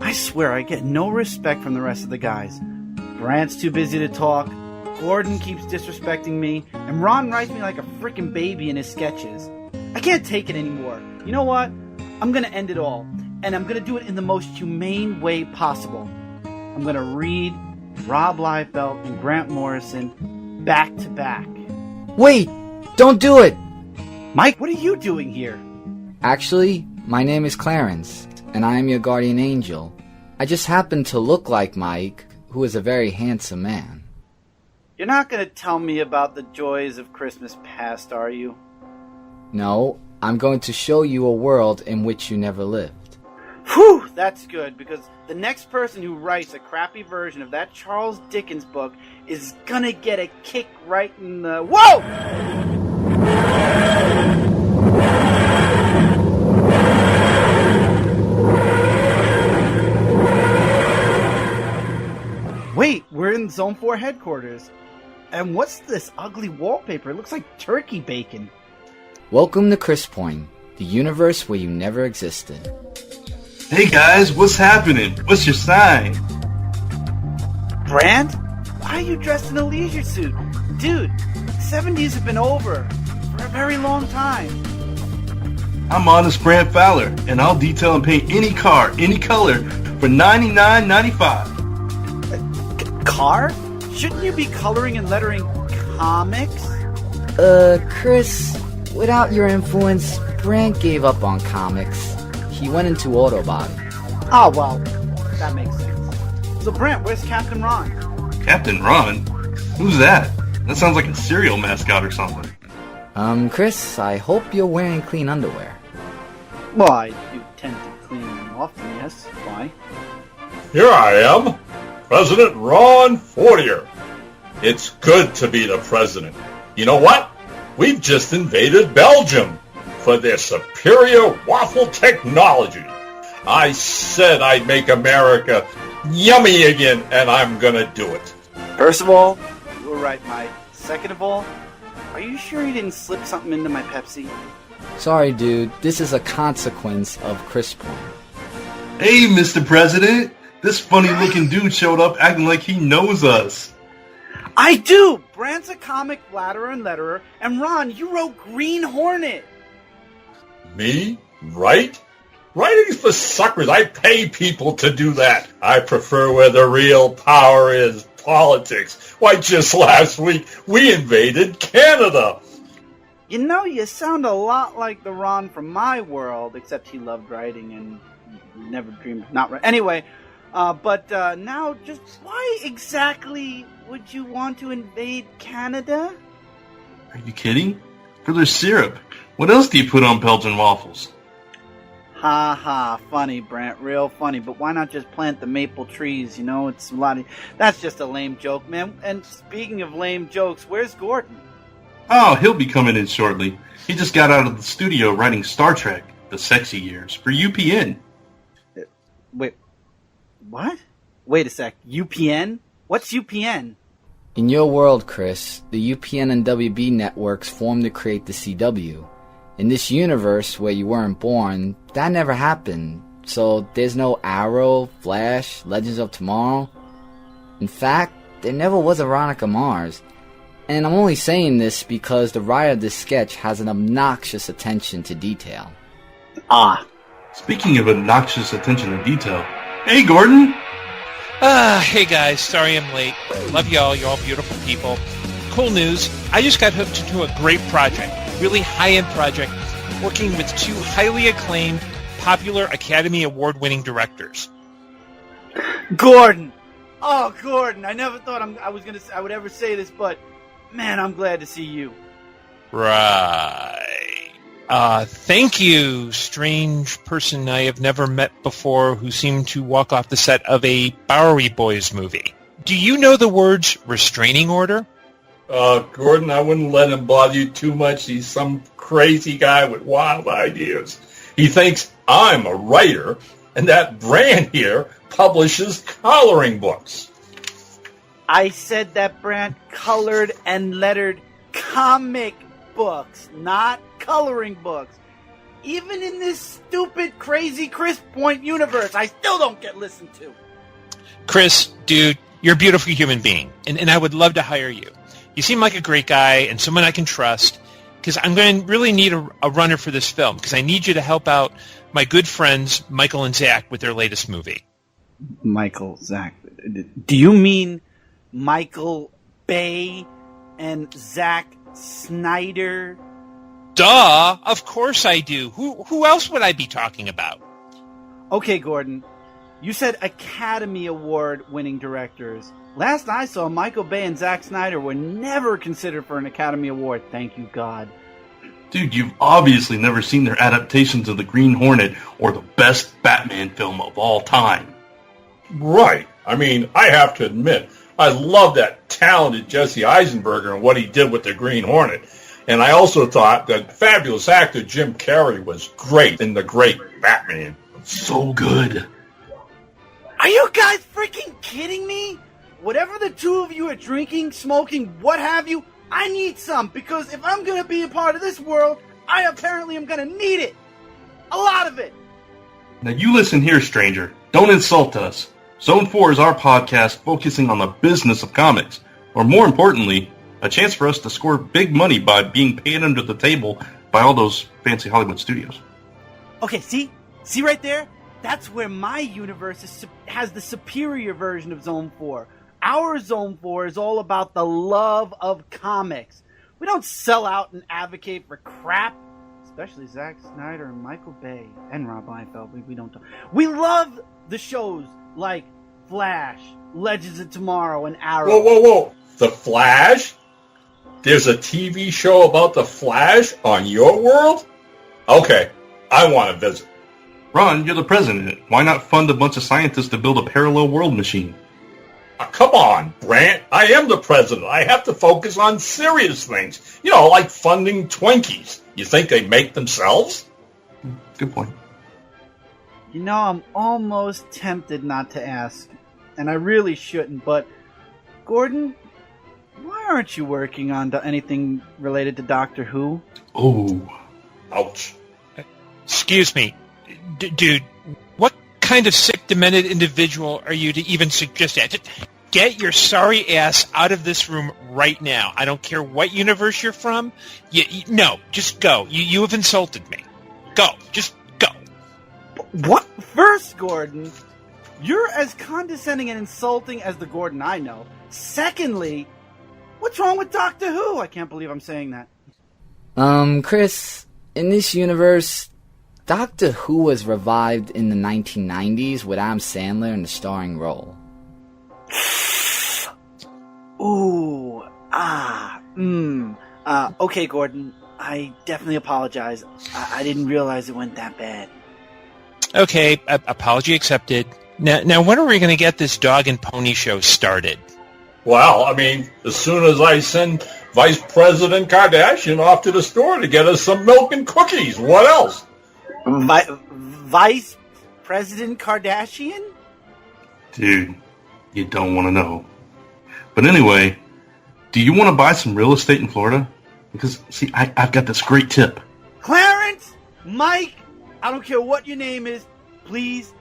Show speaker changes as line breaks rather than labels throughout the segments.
I swear I get no respect from the rest of the guys. Brant's too busy to talk, Gordon keeps disrespecting me, and Ron writes me like a freaking baby in his sketches. I can't take it anymore. You know what? I'm gonna end it all, and I'm gonna do it in the most humane way possible. I'm gonna read Rob Liefeld and Grant Morrison back to back.
Wait! Don't do it!
Mike, what are you doing here?
Actually, my name is Clarence, and I am your guardian angel. I just happen to look like Mike, who is a very handsome man.
You're not going to tell me about the joys of Christmas past, are you?
No, I'm going to show you a world in which you never lived.
Whew, that's good, because the next person who writes a crappy version of that Charles Dickens book is gonna get a kick right in the... Whoa! Wait, we're in Zone 4 headquarters. And what's this ugly wallpaper? It looks like turkey bacon.
Welcome to Chrispoint, the universe where you never existed.
Hey guys, what's happening? What's your sign?
Brand? Why are you dressed in a leisure suit? Dude, 70s have been over for a very long time.
I'm Honest Brand Fowler, and I'll detail and paint any car, any color, for $99.95.
Car? Shouldn't you be coloring and lettering comics?
Chris, without your influence, Brant gave up on comics. He went into auto body.
Oh, well, that makes sense. So, Brant, where's Captain Ron?
Captain Ron? Who's that? That sounds like a cereal mascot or something.
Chris, I hope you're wearing clean underwear.
Well, I do tend to clean them often, yes. Why?
Here I am, President Ron Fortier. It's good to be the president. You know what? We've just invaded Belgium for their superior waffle technology. I said I'd make America yummy again, and I'm gonna do it.
First of all, you were right, Mike. Second of all, are you sure you didn't slip something into my Pepsi?
Sorry, dude. This is a consequence of Chrispoint.
Hey, Mr. President! This funny-looking dude showed up acting like he knows us.
I do! Brant's a comic flatterer and letterer, and Ron, you wrote Green Hornet!
Me? Right? Writing's for suckers. I pay people to do that. I prefer where the real power is, politics. Why, just last week, we invaded Canada.
You know, you sound a lot like the Ron from my world, except he loved writing and never dreamed of not writing. Anyway, but now, just why exactly would you want to invade Canada?
Are you kidding? For their syrup. What else do you put on Belgian waffles?
Ha ha, funny, Brant, real funny. But why not just plant the maple trees? You know, it's a lot of... That's just a lame joke, man. And speaking of lame jokes, where's Gordon?
Oh, he'll be coming in shortly. He just got out of the studio writing Star Trek, The Sexy Years, for UPN.
Wait, what? Wait a sec, UPN? What's UPN?
In your world, Chris, the UPN and WB networks formed to create the CW. In this universe where you weren't born, that never happened. So there's no Arrow, Flash, Legends of Tomorrow. In fact, there never was a Veronica Mars. And I'm only saying this because the writer of this sketch has an obnoxious attention to detail.
Ah.
Speaking of obnoxious attention to detail, hey Gordon!
Hey guys, sorry I'm late. Love y'all, you're all beautiful people. Cool news, I just got hooked into a great project, really high-end project, working with two highly acclaimed, popular Academy Award-winning directors.
Gordon! Oh, Gordon, I never thought I would ever say this, but man, I'm glad to see you.
Right. Thank you, strange person I have never met before who seemed to walk off the set of a Bowery Boys movie. Do you know the words restraining order?
Gordon, I wouldn't let him bother you too much. He's some crazy guy with wild ideas. He thinks I'm a writer, and that Brand here publishes coloring books.
I said that Brant colored and lettered comic books, not coloring books. even in this stupid, crazy Chrispoint universe, I still don't get listened to.
Chris, dude, you're a beautiful human being, and I would love to hire you. You seem like a great guy and someone I can trust, because I'm going to really need a runner for this film, because I need you to help out my good friends Michael and Zach with their latest movie.
Michael, Zach. Do you mean Michael Bay and Zack Snyder?
Duh! Of course I do. Who else would I be talking about?
Okay, Gordon. You said Academy Award winning directors. Last I saw, Michael Bay and Zack Snyder were never considered for an Academy Award. Thank you, God.
Dude, you've obviously never seen their adaptations of The Green Hornet or the best Batman film of all time.
Right. I mean, I have to admit, I love that talented Jesse Eisenberger and what he did with the Green Hornet. And I also thought that fabulous actor Jim Carrey was great in The Great Batman.
So good.
Are you guys freaking kidding me? Whatever the two of you are drinking, smoking, what have you, I need some, because if I'm going to be a part of this world, I apparently am going to need it. A lot of it.
Now you listen here, stranger. Don't insult us. Zone 4 is our podcast focusing on the business of comics, or more importantly, a chance for us to score big money by being paid under the table by all those fancy Hollywood studios.
Okay, see right there? That's where my universe has the superior version of Zone 4. Our Zone 4 is all about the love of comics. We don't sell out and advocate for crap, especially Zack Snyder and Michael Bay and Rob Liefeld. We don't talk. We love the shows like Flash, Legends of Tomorrow, and Arrow.
Whoa. The Flash? There's a TV show about the Flash on your world? Okay, I want to visit.
Ron, you're the president. Why not fund a bunch of scientists to build a parallel world machine?
Come on, Brant. I am the president. I have to focus on serious things. You know, like funding Twinkies. You think they make themselves?
Good point.
You know, I'm almost tempted not to ask, and I really shouldn't, but Gordon, why aren't you working on anything related to Doctor Who?
Oh.
Ouch.
Excuse me. Dude, what kind of sick, demented individual are you to even suggest that? Just get your sorry ass out of this room right now. I don't care what universe you're from. No, just go. You have insulted me. Go. Just go.
What? First, Gordon, you're as condescending and insulting as the Gordon I know. Secondly, what's wrong with Doctor Who? I can't believe I'm saying that.
Chris, in this universe, Doctor Who was revived in the 1990s with Adam Sandler in the starring role.
Okay, Gordon, I definitely apologize. I didn't realize it went that bad.
Okay, apology accepted. Now when are we going to get this dog and pony show started?
Well, I mean, as soon as I send Vice President Kardashian off to the store to get us some milk and cookies. What else?
Vice President Kardashian?
Dude, you don't want to know. But anyway, do you want to buy some real estate in Florida? Because, see, I've got this great tip.
Clarence, Mike, I don't care what your name is, please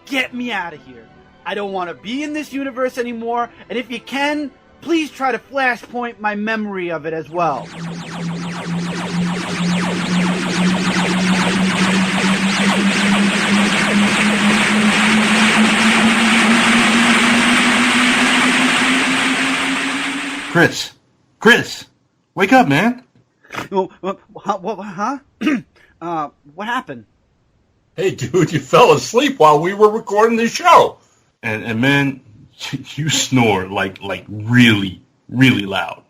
get me out of here. I don't want to be in this universe anymore, and if you can, please try to Flashpoint my memory of it as well.
Chris, wake up, man.
Huh? What happened?
Hey, dude, you fell asleep while we were recording the show.
And man, you snore like really, really loud.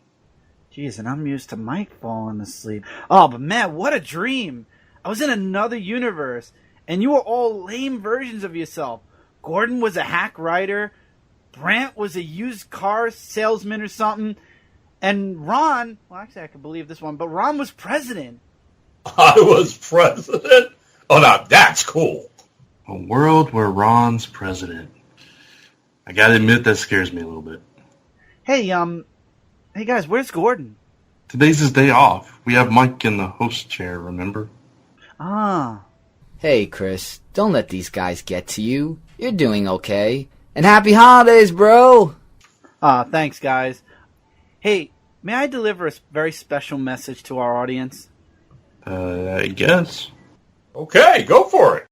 Jeez, and I'm used to Mike falling asleep. Oh, but man, what a dream. I was in another universe, and you were all lame versions of yourself. Gordon was a hack writer, Brant was a used car salesman or something, and Ron, well, actually I can believe this one, but Ron was president.
I was president? Oh, now that's cool.
A world where Ron's president. I gotta admit, that scares me a little bit.
Hey guys, where's Gordon?
Today's his day off. We have Mike in the host chair, remember?
Ah.
Hey, Chris, don't let these guys get to you. You're doing okay. And happy holidays, bro!
Thanks, guys. Hey, may I deliver a very special message to our audience?
I guess.
Okay, go for it.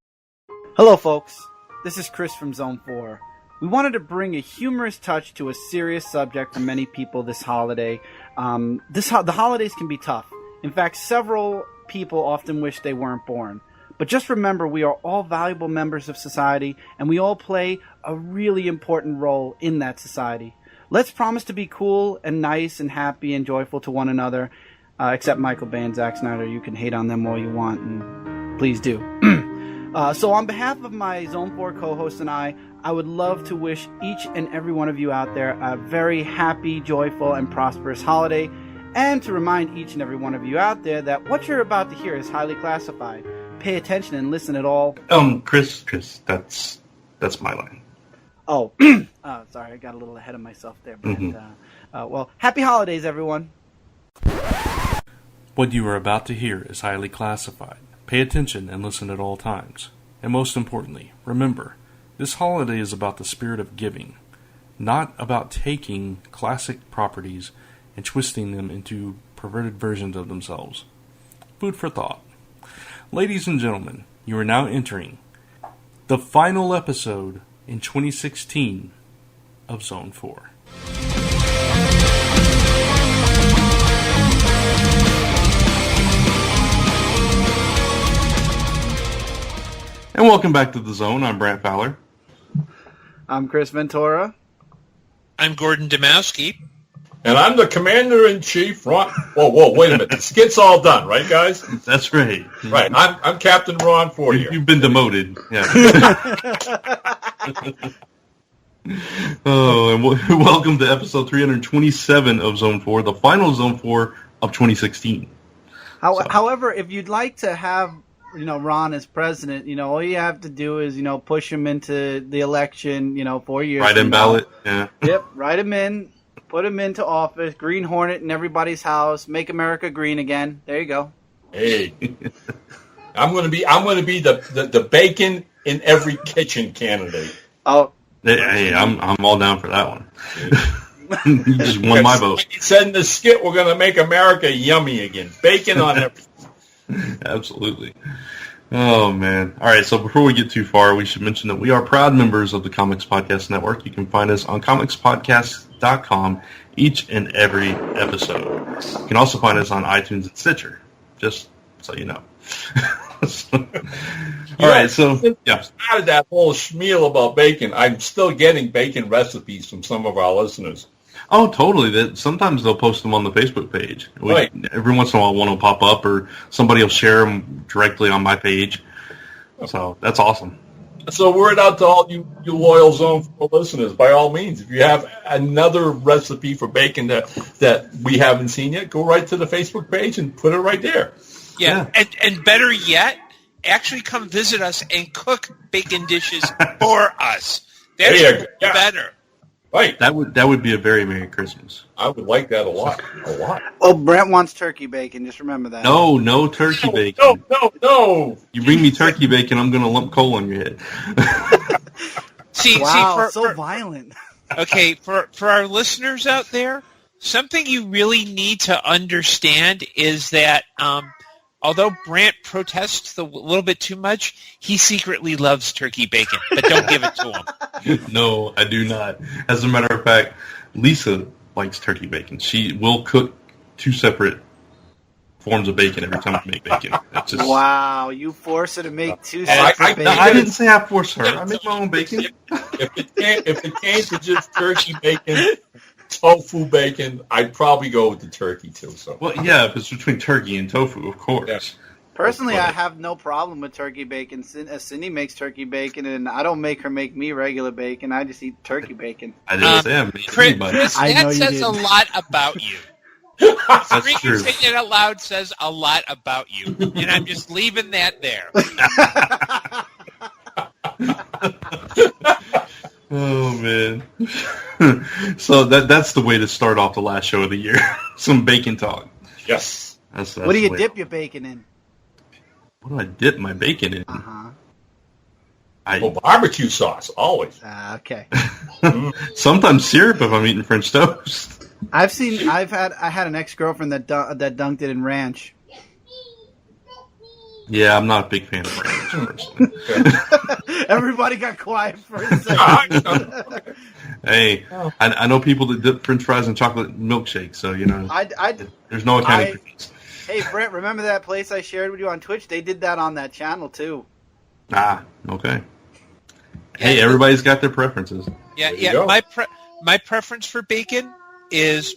Hello, folks. This is Chris from Zone 4. We wanted to bring a humorous touch to a serious subject for many people this holiday. The holidays can be tough. In fact, several people often wish they weren't born. But just remember, we are all valuable members of society, and we all play a really important role in that society. Let's promise to be cool and nice and happy and joyful to one another, except Michael Bay and Zack Snyder. You can hate on them all you want, and please do. So on behalf of my Zone 4 co-host and I would love to wish each and every one of you out there a very happy, joyful, and prosperous holiday, and to remind each and every one of you out there that what you're about to hear is highly classified. Pay attention and listen at all.
Chris, that's my line.
Oh, sorry, I got a little ahead of myself there. But, well, happy holidays, everyone.
What you are about to hear is highly classified. Pay attention and listen at all times. And most importantly, remember, this holiday is about the spirit of giving, not about taking classic properties and twisting them into perverted versions of themselves. Food for thought. Ladies and gentlemen, you are now entering the final episode in 2016 of Zone 4.
And welcome back to the Zone. I'm Brant Fowler.
I'm Chris Ventura.
I'm Gordon Demowski.
And I'm the Commander-in-Chief. Whoa, wait a minute. The skit's all done, right, guys?
That's right.
Right. I'm Captain Ron Fortier.
You've been demoted. Yeah. And welcome to episode 327 of Zone 4, the final Zone 4 of 2016.
However, if you'd like to have Ron as president, all you have to do is, push him into the election, 4 years.
Write-in ballot. Yeah.
Yep. Write him in. Put him into office. Green Hornet in everybody's house. Make America green again. There you go.
Hey, I'm gonna be the bacon in every kitchen candidate.
Oh.
Hey, I'm all down for that one. You just won my vote.
Like you said in the skit, we're gonna make America yummy again. Bacon on everything.
Absolutely. Oh, man. All right, so before we get too far, we should mention that we are proud members of the Comics Podcast Network. You can find us on comicspodcast.com each and every episode. You can also find us on iTunes and Stitcher, just so you know. All right, so, yeah.
Started that whole schmeal about bacon. I'm still getting bacon recipes from some of our listeners.
Oh, totally. Sometimes they'll post them on the Facebook page.
Right.
Every once in a while, one will pop up, or somebody will share them directly on my page. So that's awesome.
So word out to all you loyal Zone 4 listeners. By all means, if you have another recipe for bacon that we haven't seen yet, go right to the Facebook page and put it right there.
Yeah. And better yet, actually come visit us and cook bacon dishes for us. That's better.
Right.
That would be a very Merry Christmas.
I would like that a lot.
Oh, Brent wants turkey bacon. Just remember that.
No turkey bacon.
No.
You bring me turkey bacon, I'm going to lump coal on your head.
Wow, so violent.
Okay, for our listeners out there, something you really need to understand is that although Brant protests a little bit too much, he secretly loves turkey bacon, but don't give it to him.
No, I do not. As a matter of fact, Lisa likes turkey bacon. She will cook 2 separate forms of bacon every time I make bacon. It's just...
Wow, you force her to make 2 separate bacon.
I didn't say I force her. I make my own bacon.
If it came to just turkey bacon, tofu bacon, I'd probably go with the turkey too. So,
well, yeah, if it's between turkey and tofu, of course.
Yeah.
Personally, I have no problem with turkey bacon. Cindy makes turkey bacon, and I don't make her make me regular bacon. I just eat turkey bacon.
I didn't say I made anybody.
Chris, that says a lot about you.
That's true.
Saying it out loud says a lot about you, and I'm just leaving that there.
Oh, man. So that's the way to start off the last show of the year. Some bacon talk.
Yes.
That's
what do you
the way.
dip your bacon in?
What do I dip my bacon in?
Barbecue sauce, always.
Okay.
Sometimes syrup if I'm eating French toast.
I had an ex-girlfriend that dunked it in ranch.
Yeah, I'm not a big fan of ranch, personally.
Everybody got quiet for a second.
Hey, I know people that dip French fries in chocolate milkshake, so, there's no accounting for this.
Hey, Brent, remember that place I shared with you on Twitch? They did that on that channel, too.
Okay. Hey, everybody's got their preferences.
Yeah. My preference for bacon is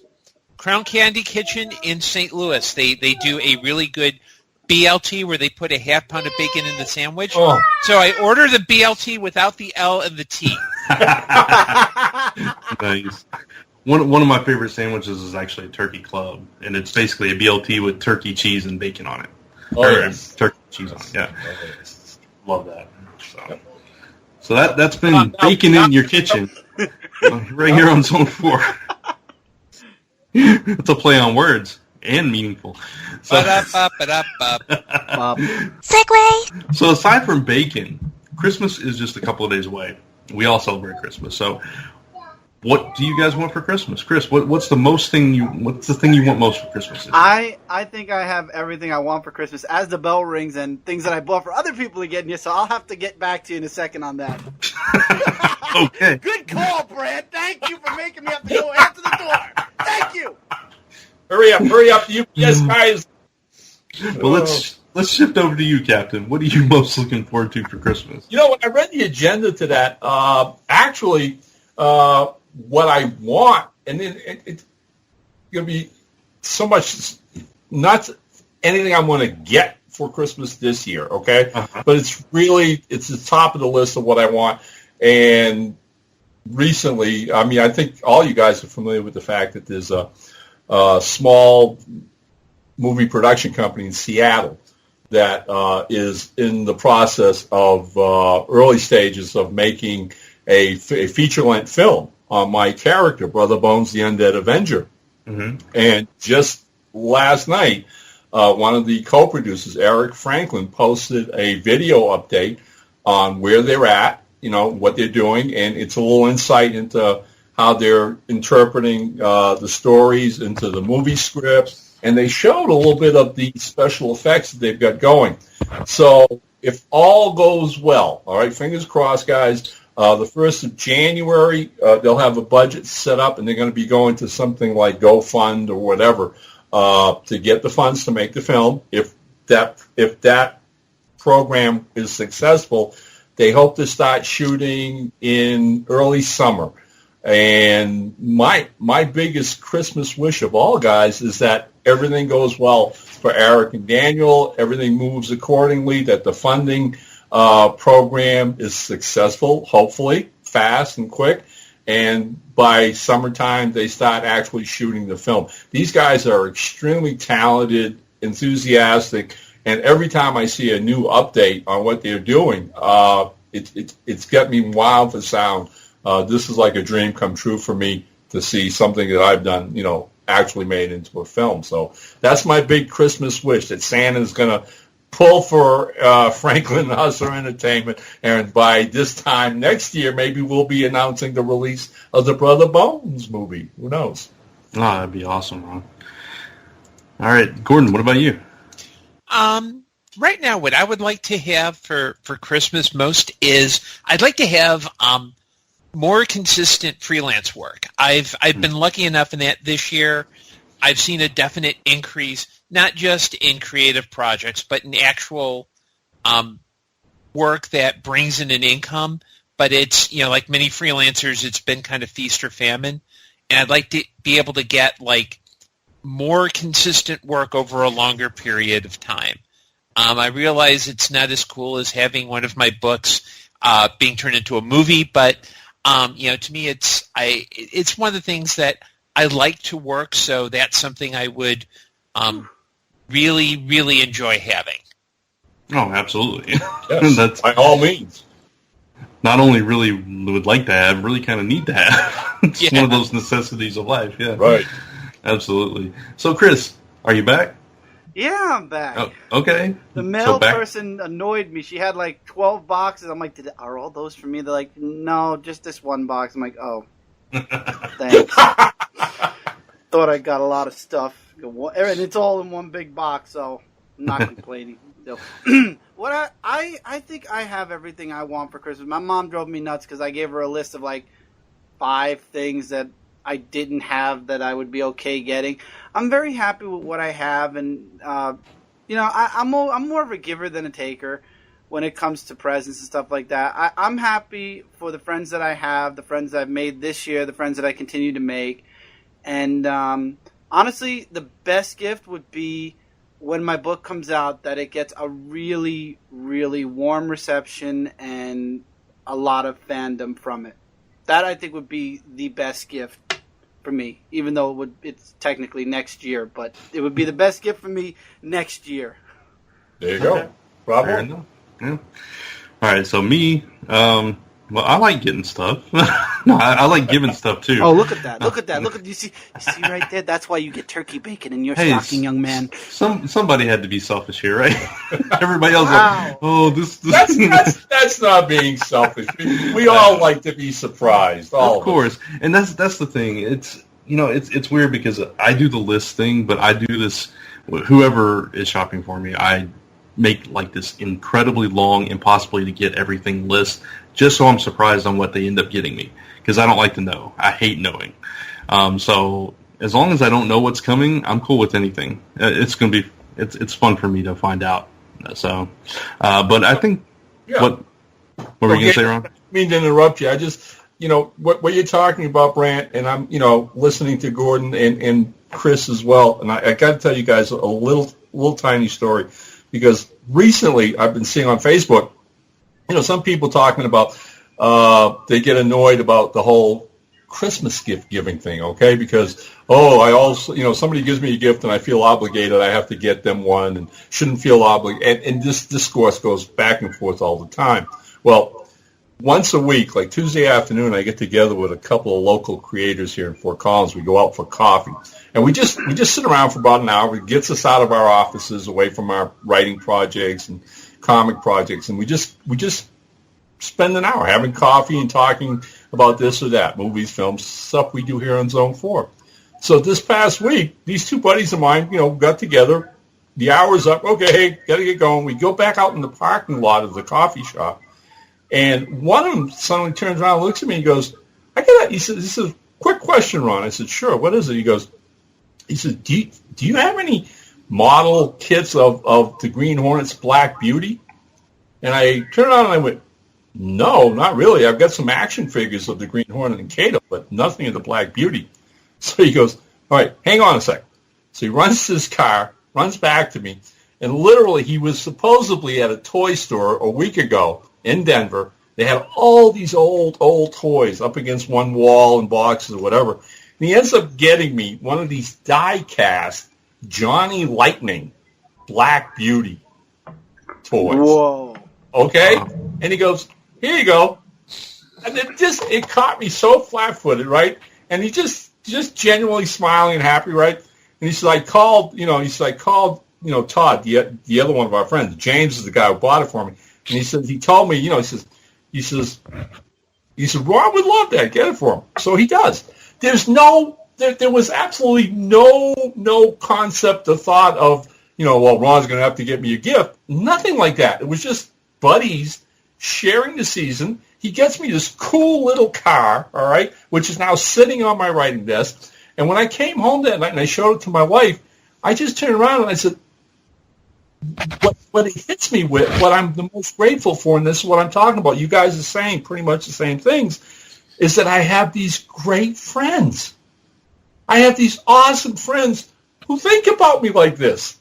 Crown Candy Kitchen in St. Louis. They do a really good BLT where they put a half pound of bacon in the sandwich. Oh. So I order the BLT without the L and the T.
Nice. One of my favorite sandwiches is actually a turkey club, and it's basically a BLT with turkey, cheese, and bacon on it. Turkey cheese on it, yeah. Love that. So that's been bacon in your kitchen right here on Zone 4. It's a play on words and meaningful. So,
Segway!
So aside from bacon, Christmas is just a couple of days away. We all celebrate Christmas. So what do you guys want for Christmas? Chris, what's the thing you want most for Christmas?
I think I have everything I want for Christmas as the bell rings and things that I bought for other people to get you, so I'll have to get back to you in a second on that.
Okay.
Good call, Brad. Thank you for making me have to go answer the door. Thank you.
Hurry up, you UPS guys.
Well, let's shift over to you, Captain. What are you most looking forward to for Christmas?
When I read the agenda to that, what I want, and it's going to be so much, not anything I'm going to get for Christmas this year, okay? Uh-huh. But it's the top of the list of what I want. And recently, I think all you guys are familiar with the fact that there's a small movie production company in Seattle that is in the process of early stages of making a feature-length film on my character, Brother Bones, the Undead Avenger. Mm-hmm. And just last night, one of the co-producers, Eric Franklin, posted a video update on where they're at, what they're doing, and it's a little insight into how they're interpreting the stories into the movie script, and they showed a little bit of the special effects that they've got going. So if all goes well, all right, fingers crossed, guys, the 1st of January, they'll have a budget set up, and they're going to be going to something like GoFund or whatever to get the funds to make the film. If that program is successful, they hope to start shooting in early summer. And my biggest Christmas wish of all, guys, is that everything goes well for Eric and Daniel, everything moves accordingly, that the funding program is successful, hopefully, fast and quick, and by summertime they start actually shooting the film. These guys are extremely talented, enthusiastic, and every time I see a new update on what they're doing, it's got me wild for sound. This is like a dream come true for me to see something that I've done, actually made into a film. So that's my big Christmas wish, that Santa's going to pull for Franklin Hustler Entertainment, and by this time next year, maybe we'll be announcing the release of the Brother Bones movie. Who knows?
Oh, that'd be awesome, Ron. All right, Gordon, what about you?
Right now, what I would like to have for Christmas most is I'd like to have more consistent freelance work. I've been lucky enough in that this year I've seen a definite increase, not just in creative projects, but in actual work that brings in an income. But it's, like many freelancers, it's been kind of feast or famine. And I'd like to be able to get more consistent work over a longer period of time. I realize it's not as cool as having one of my books being turned into a movie, but to me, it's one of the things that I like to work, so that's something I would really, really enjoy having.
Oh, absolutely.
Yes, that's by all means.
Not only really would like to have, really kind of need to have. It's one of those necessities of life, yeah.
Right.
Absolutely. So, Chris, are you back?
Yeah, I'm back.
Oh, okay.
The mail person annoyed me. She had like 12 boxes. I'm like, are all those for me? They're like, no, just this one box. I'm like, oh, thanks. Thought I got a lot of stuff. And it's all in one big box, so I'm not complaining. What I think I have everything I want for Christmas. My mom drove me nuts because I gave her a list of like 5 things that I didn't have that I would be okay getting. I'm very happy with what I have, and I'm more of a giver than a taker when it comes to presents and stuff like that. I'm happy for the friends that I have, the friends that I've made this year, the friends that I continue to make, and honestly, the best gift would be when my book comes out that it gets a really, really warm reception and a lot of fandom from it. That I think would be the best gift for me, even though it's technically next year, but it would be the best gift for me next year.
There you go. Bravo.
Yeah. All right, so me, well, I like getting stuff. No, I like giving stuff too.
Oh, look at that! Look at that! Look at you see right there. That's why you get turkey bacon in your stocking, young man.
Somebody had to be selfish here, right? Everybody else, like, oh, this.
That's not being selfish. We all like to be surprised. All
of course, and that's the thing. It's weird because I do the list thing, but I do this. Whoever is shopping for me, I make like this incredibly long, impossibly to get everything list, just so I'm surprised on what they end up getting me, because I don't like to know. I hate knowing. So as long as I don't know what's coming, I'm cool with anything. It's fun for me to find out. So, but I think what were you going to say, Ron?
I mean to interrupt you. I just, what you're talking about, Brant, and I'm, listening to Gordon and Chris as well. And I got to tell you guys a little tiny story, because recently I've been seeing on Facebook, some people talking about they get annoyed about the whole Christmas gift giving thing, okay? Because, I also, somebody gives me a gift and I feel obligated, I have to get them one and shouldn't feel obligated. And this discourse goes back and forth all the time. Well, once a week, like Tuesday afternoon, I get together with a couple of local creators here in Fort Collins. We go out for coffee. And we just sit around for about an hour. It gets us out of our offices, away from our writing projects and comic projects. And we just spend an hour having coffee and talking about this or that, movies, films, stuff we do here on Zone 4. So this past week, these two buddies of mine, got together. The hour's up. Okay, hey, got to get going. We go back out in the parking lot of the coffee shop. And one of them suddenly turns around and looks at me and goes, he says, this is a quick question, Ron. I said, sure, what is it? He says, do you have any model kits of the Green Hornet's Black Beauty? And I turned around and I went, no, not really. I've got some action figures of the Green Hornet and Kato, but nothing of the Black Beauty. So he goes, all right, hang on a sec. So he runs to his car, runs back to me, and literally he was supposedly at a toy store a week ago in Denver. They had all these old toys up against one wall in boxes or whatever. And he ends up getting me one of these die-cast Johnny Lightning Black Beauty toys.
Whoa.
Okay? And he goes, here you go. And it caught me so flat-footed, right? And he just genuinely smiling and happy, right? And he said, I called, Todd, the other one of our friends. James is the guy who bought it for me. And he told me, he says, Ron would love that. Get it for him. So he does. There was absolutely no concept or thought of, Ron's going to have to get me a gift. Nothing like that. It was just buddies sharing the season. He gets me this cool little car, all right, which is now sitting on my writing desk. And when I came home that night and I showed it to my wife, I just turned around and I said, what it hits me with, what I'm the most grateful for, and this is what I'm talking about, you guys are saying pretty much the same things, is that I have these great friends. I have these awesome friends who think about me like this.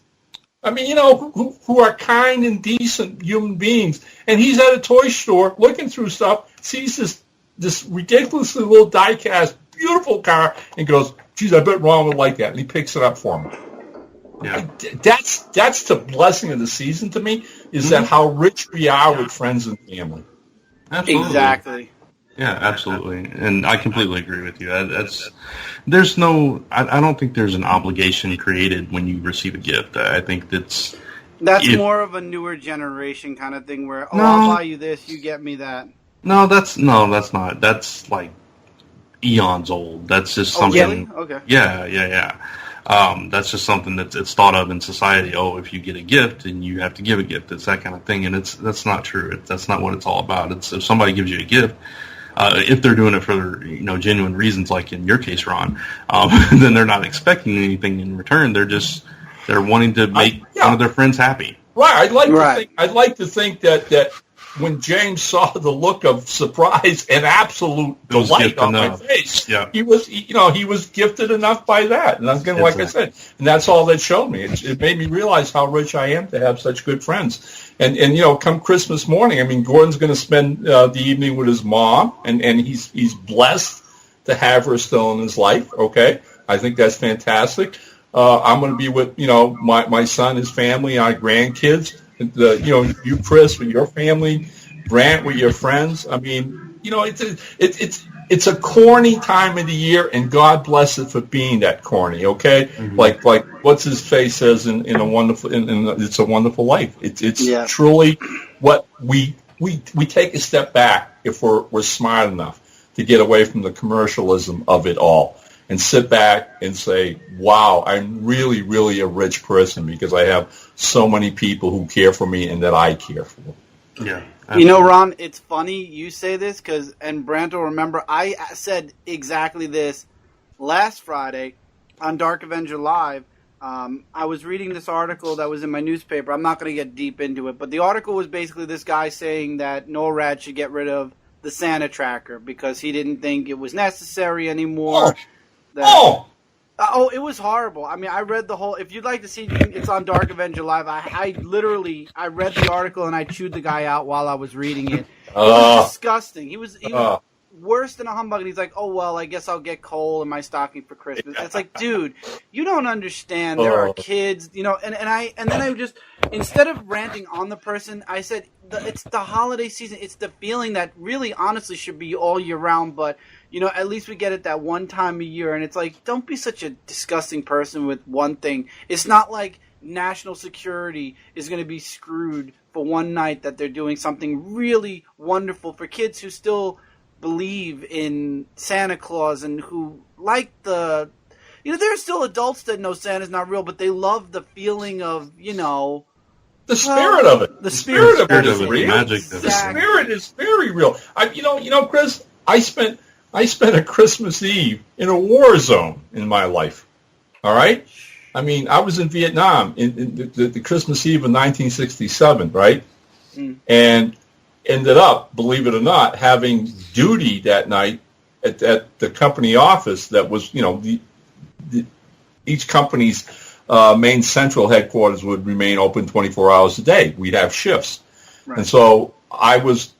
I mean, who are kind and decent human beings. And he's at a toy store looking through stuff, sees this ridiculously little die-cast, beautiful car, and goes, geez, I bet Ron would like that. And he picks it up for me. Yeah. That's the blessing of the season to me, is that how rich we are with friends and family.
Absolutely.
Exactly.
Yeah, absolutely, and I completely agree with you. There's no, I don't think there's an obligation created when you receive a gift. I think that's
more of a newer generation kind of thing where,
No.
I'll buy you this, you get me that.
No, that's not. That's like eons old. That's just something.
Really? Okay.
Yeah. That's just something it's thought of in society. Oh, if you get a gift, and you have to give a gift. It's that kind of thing, and that's not true. That's not what it's all about. It's if somebody gives you a gift, if they're doing it for genuine reasons, like in your case, Ron, then they're not expecting anything in return. They're wanting to make one of their friends happy.
Right. I'd like to think that when James saw the look of surprise and absolute delight on my face, he was gifted enough by that. And again, like I said, and that's all that showed me. It made me realize how rich I am to have such good friends. And come Christmas morning, I mean, Gordon's going to spend the evening with his mom, and he's blessed to have her still in his life. Okay, I think that's fantastic. I'm going to be with my son, his family, our grandkids. You, Chris, with your family, Brant with your friends. I mean, it's a corny time of the year, and God bless it for being that corny. Okay, mm-hmm. like what's his face says in It's a Wonderful Life. It's truly what we take a step back if we're smart enough to get away from the commercialism of it all. And sit back and say, wow, I'm really, really a rich person because I have so many people who care for me and that I care for.
Yeah. Absolutely.
Ron, it's funny you say this and Brant will remember, I said exactly this last Friday on Dark Avenger Live. I was reading this article that was in my newspaper. I'm not going to get deep into it, but the article was basically this guy saying that NORAD should get rid of the Santa tracker because he didn't think it was necessary anymore. It was horrible. I mean, I read the whole. If you'd like to see, it's on Dark Avenger Live. I read the article and I chewed the guy out while I was reading it. It was disgusting. He was worse than a humbug. And he's like, "Oh well, I guess I'll get coal in my stocking for Christmas." It's like, dude, you don't understand. There are kids, and then I just, instead of ranting on the person, I said, it's the holiday season. It's the feeling that really, honestly, should be all year round, but. At least we get it that one time a year. And it's like, don't be such a disgusting person with one thing. It's not like national security is going to be screwed for one night that they're doing something really wonderful for kids who still believe in Santa Claus and who like there are still adults that know Santa's not real, but they love the feeling of,
the spirit of it.
The spirit of it
is real.
Magic.
The spirit is very real. Chris, I spent a Christmas Eve in a war zone in my life. All right? I mean, I was in Vietnam in the Christmas Eve of 1967, right? Mm. And ended up, believe it or not, having duty that night at the company office that was, each company's main central headquarters would remain open 24 hours a day. We'd have shifts. Right. And so I was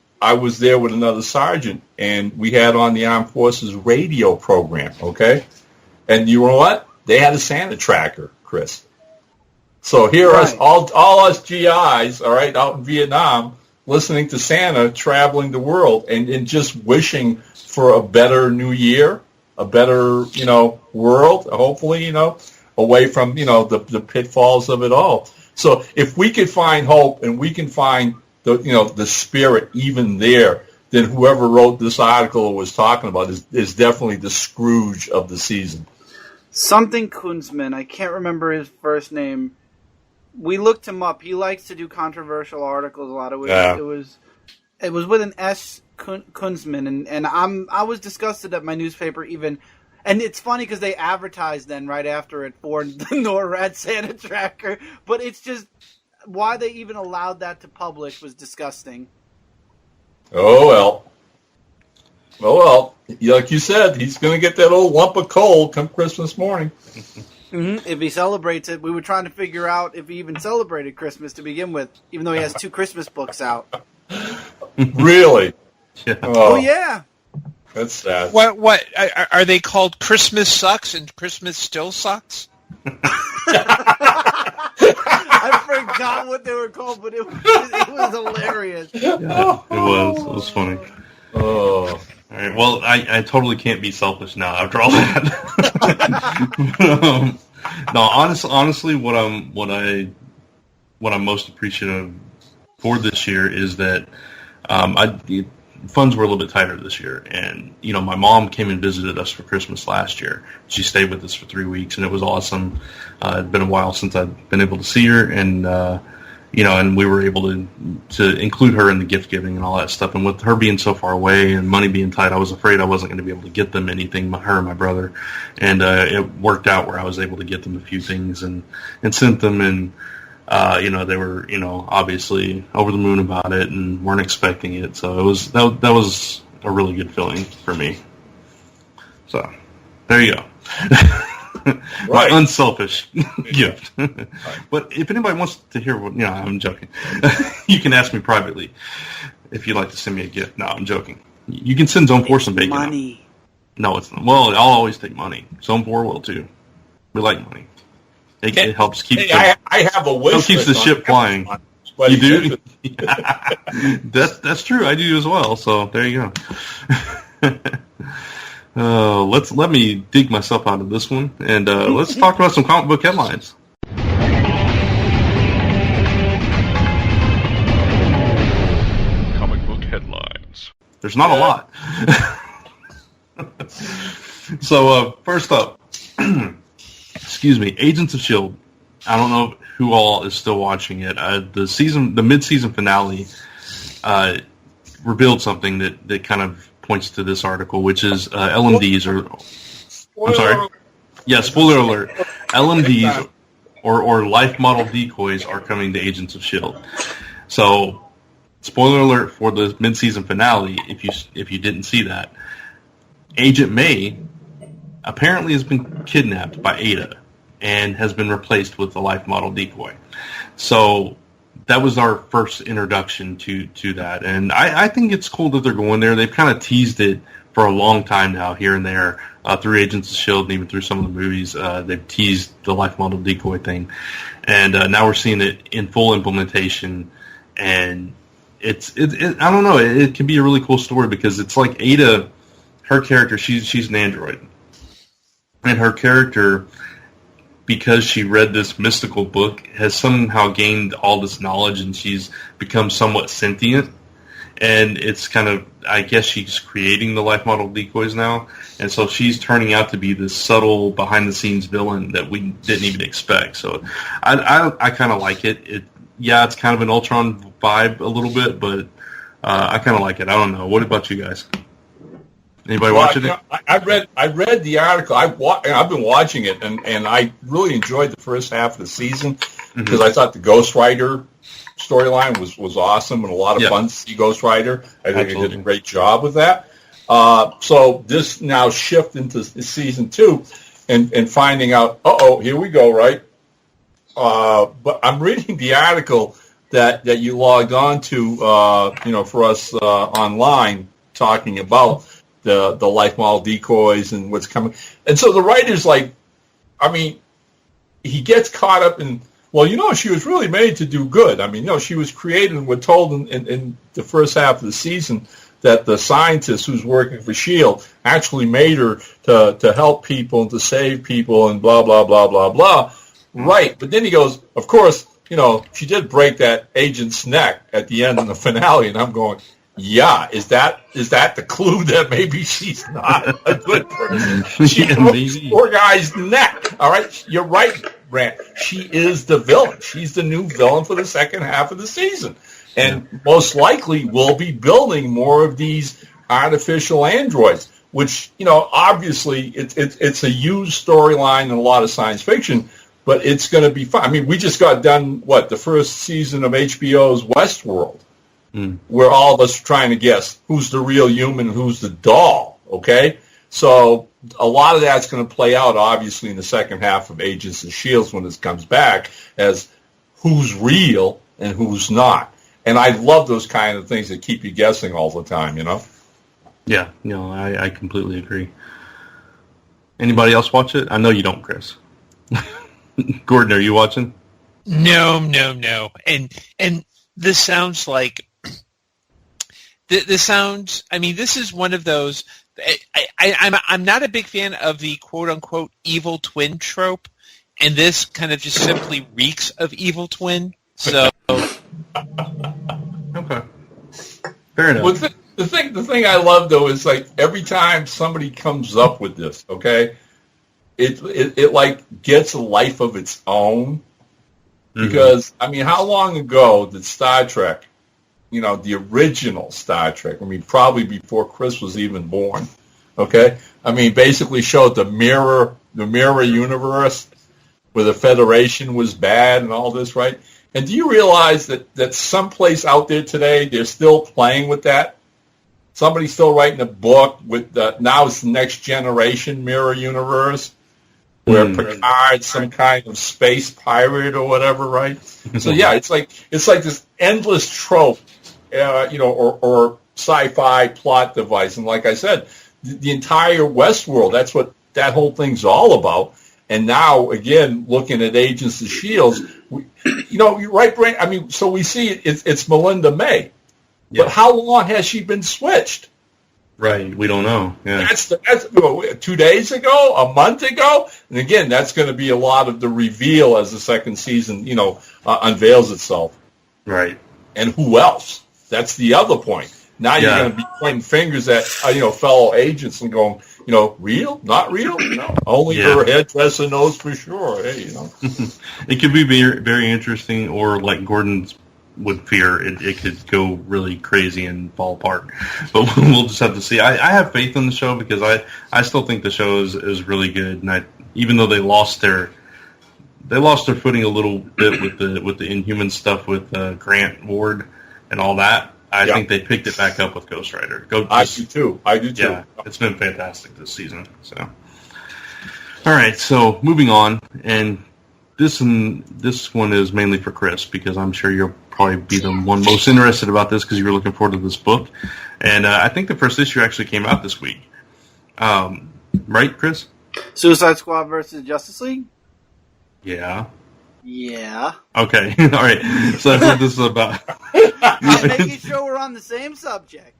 there with another sergeant, and we had on the Armed Forces radio program, okay? And you know what? They had a Santa tracker, Chris. So here are us, all us GIs, all right, out in Vietnam, listening to Santa traveling the world and just wishing for a better new year, a better, world, hopefully, away from, the pitfalls of it all. So if we could find hope and we can find the spirit even there, then whoever wrote this article or was talking about is definitely the Scrooge of the season.
Something Kunzman, I can't remember his first name. We looked him up. He likes to do controversial articles a lot. It was with an S, Kunzman, and I was disgusted at my newspaper even. And it's funny because they advertised then right after it for the NORAD Santa tracker, but it's just. Why they even allowed that to publish was disgusting.
Oh, well. Like you said, he's going to get that old lump of coal come Christmas morning.
Mm-hmm. If he celebrates it, we were trying to figure out if he even celebrated Christmas to begin with, even though he has 2 Christmas books out.
Really?
Yeah.
Oh, yeah.
That's sad.
What are they called? Christmas Sucks and Christmas Still Sucks?
I forgot what they were called, but it was hilarious.
Yeah, it was funny.
Oh,
All right. Well, I totally can't be selfish now after all that. No, honestly, what I'm most appreciative for this year is that the funds were a little bit tighter this year, and my mom came and visited us for Christmas last year. She stayed with us for 3 weeks, and it was awesome. It'd been a while since I'd been able to see her, and and we were able to include her in the gift giving and all that stuff. And with her being so far away and money being tight, I was afraid I wasn't going to be able to get them anything, her and my brother. And it worked out where I was able to get them a few things and sent them. And, they were, obviously over the moon about it and weren't expecting it. So that was a really good feeling for me. So there you go.
Right.
My unselfish gift. Right. But if anybody wants to hear what, I'm joking. You can ask me privately if you'd like to send me a gift. No, I'm joking. You can send Zone 4 some bacon.
Money.
No, it's not. Well, I'll always take money. Zone 4 will too. We like money. It helps keep.
I have a wish.
It keeps the ship flying. You do? That's true. I do as well. So there you go. Let me dig myself out of this one, and let's talk about some comic book headlines.
Comic book headlines.
There's not a lot. So first up, excuse me, Agents of S.H.I.E.L.D. I don't know who all is still watching it. The mid-season finale revealed something that kind of points to this article, which is LMDs I'm sorry. Yeah, spoiler alert. LMDs or life model decoys are coming to Agents of S.H.I.E.L.D. So, spoiler alert for the mid-season finale, if you didn't see that. Agent May apparently has been kidnapped by Ada and has been replaced with the life model decoy. So that was our first introduction to that. And I think it's cool that they're going there. They've kind of teased it for a long time now, here and there, through Agents of S.H.I.E.L.D. and even through some of the movies. They've teased the life model decoy thing. And now we're seeing it in full implementation. And it's I don't know, it can be a really cool story because it's like Ada, her character, she's an android. And her character, because she read this mystical book, has somehow gained all this knowledge and she's become somewhat sentient. And it's kind of, I guess she's creating the life model decoys now. And so she's turning out to be this subtle, behind-the-scenes villain that we didn't even expect. So I kind of like it. It's kind of an Ultron vibe a little bit, but I kind of like it. I don't know. What about you guys? Anybody watching it?
I read the article. I've been watching it, and I really enjoyed the first half of the season because I thought the Ghost Rider storyline was awesome and a lot of fun to see Ghost Rider. I think they did a great job with that. So this now shift into season 2 and finding out, here we go, right? But I'm reading the article that you logged on to, for us online, talking about the life model decoys and what's coming. And so the writer's like, he gets caught up in, she was really made to do good. She was created, and we're told in the first half of the season that the scientist who's working for S.H.I.E.L.D. actually made her to help people and to save people and blah, blah, blah, blah, blah. Right. But then he goes, of course, she did break that agent's neck at the end of the finale, and I'm going, yeah, is that the clue that maybe she's not a good person? She broke this poor guy's neck. All right, you're right, Brant. She is the villain. She's the new villain for the second half of the season, and most likely we'll be building more of these artificial androids. Which obviously it's a used storyline in a lot of science fiction, but it's going to be fun. We just got done the first season of HBO's Westworld. We're all of us trying to guess who's the real human and who's the doll, okay? So a lot of that's going to play out, obviously, in the second half of Agents of S.H.I.E.L.D. when this comes back as who's real and who's not. And I love those kind of things that keep you guessing all the time,
Yeah, I completely agree. Anybody else watch it? I know you don't, Chris. Gordon, are you watching?
No. And this sounds like this sounds. I mean, this is one of those. I'm not a big fan of the quote unquote evil twin trope, and this kind of just simply reeks of evil twin. So,
Okay, fair enough.
Well, the thing I love though is like every time somebody comes up with this, okay, it like gets a life of its own. Because I mean, how long ago did Star Trek, the original Star Trek? I mean, probably before Chris was even born. Okay, I mean, basically showed the mirror universe where the Federation was bad and all this, right? And do you realize that someplace out there today they're still playing with that? Somebody's still writing a book with now it's the Next Generation mirror universe, where Picard's some kind of space pirate or whatever, right? So yeah, it's like this endless trope, or sci-fi plot device. And like I said, the entire Westworld, that's what that whole thing's all about. And now, again, looking at Agents of S.H.I.E.L.D., you're right, Brain. I mean, so we see it's Melinda May. Yeah. But how long has she been switched?
Right, we don't know. Yeah.
That's 2 days ago, a month ago, and again, that's going to be a lot of the reveal as the second season, unveils itself.
Right.
And who else? That's the other point. Now you're going to be pointing fingers at fellow agents and going, real, not real. Only her hairdresser knows for sure. Hey,
It could be very, very interesting, or like Gordon's would fear, it could go really crazy and fall apart. But we'll just have to see. I have faith in the show because I still think the show is really good. And even though they lost their footing a little bit with the Inhuman stuff with Grant Ward and all that, I think they picked it back up with Ghost Rider. I do too. Yeah, it's been fantastic this season. So, all right. So moving on, and this one is mainly for Chris because I'm sure you'll probably be the one most interested about this because you were looking forward to this book. And I think the first issue actually came out this week. Right, Chris?
Suicide Squad versus Justice League?
Yeah.
Yeah.
Okay. All right. So that's what this is about.
I'm making sure we're on the same subject.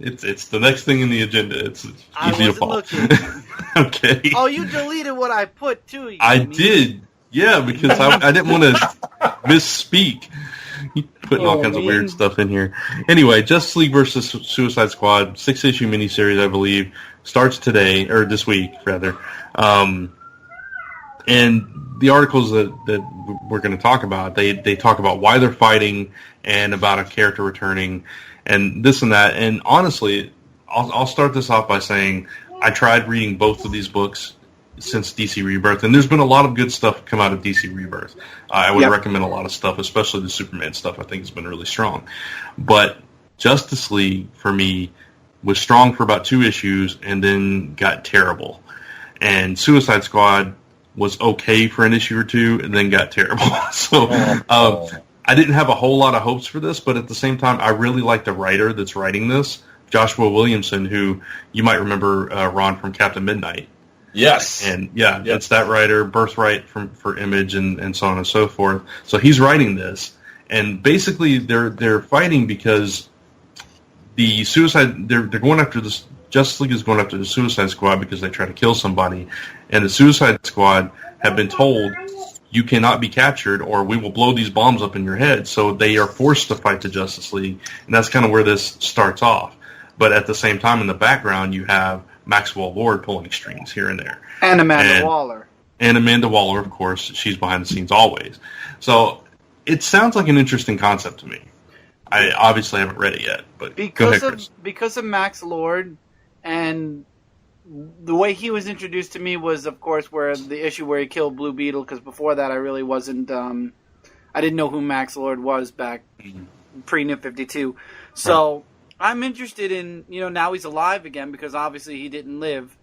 It's the next thing in the agenda. It's easy to follow. Okay.
Oh, you deleted what I put too.
I did. Yeah, because I didn't want to misspeak. Putting all kinds of weird stuff in here. Anyway, Justice League versus Suicide Squad, 6-issue miniseries, I believe, starts today, or this week, rather. And the articles that we're going to talk about, they talk about why they're fighting and about a character returning and this and that. And honestly, I'll start this off by saying I tried reading both of these books since DC Rebirth, and there's been a lot of good stuff come out of DC Rebirth. I would recommend a lot of stuff, especially the Superman stuff. I think has been really strong. But Justice League, for me, was strong for about 2 issues and then got terrible. And Suicide Squad was okay for an issue or 2 and then got terrible. So I didn't have a whole lot of hopes for this, but at the same time, I really like the writer that's writing this, Joshua Williamson, who you might remember Ron from Captain Midnight.
Yes.
And it's that writer, Birthright for Image and so on and so forth. So he's writing this, and basically they're fighting because the they're going after this. Justice League is going after the Suicide Squad because they try to kill somebody, and the Suicide Squad have been told you cannot be captured or we will blow these bombs up in your head. So they are forced to fight the Justice League, and that's kind of where this starts off. But at the same time, in the background, you have Maxwell Lord pulling strings here and there.
And Amanda Waller.
And Amanda Waller, of course. She's behind the scenes always. So it sounds like an interesting concept to me. I obviously haven't read it yet, but go ahead, Chris.
Because of Max Lord, and the way he was introduced to me was, of course, where the issue where he killed Blue Beetle, because before that I really wasn't... I didn't know who Max Lord was back pre-New 52. So... Right. I'm interested in, now he's alive again because obviously he didn't live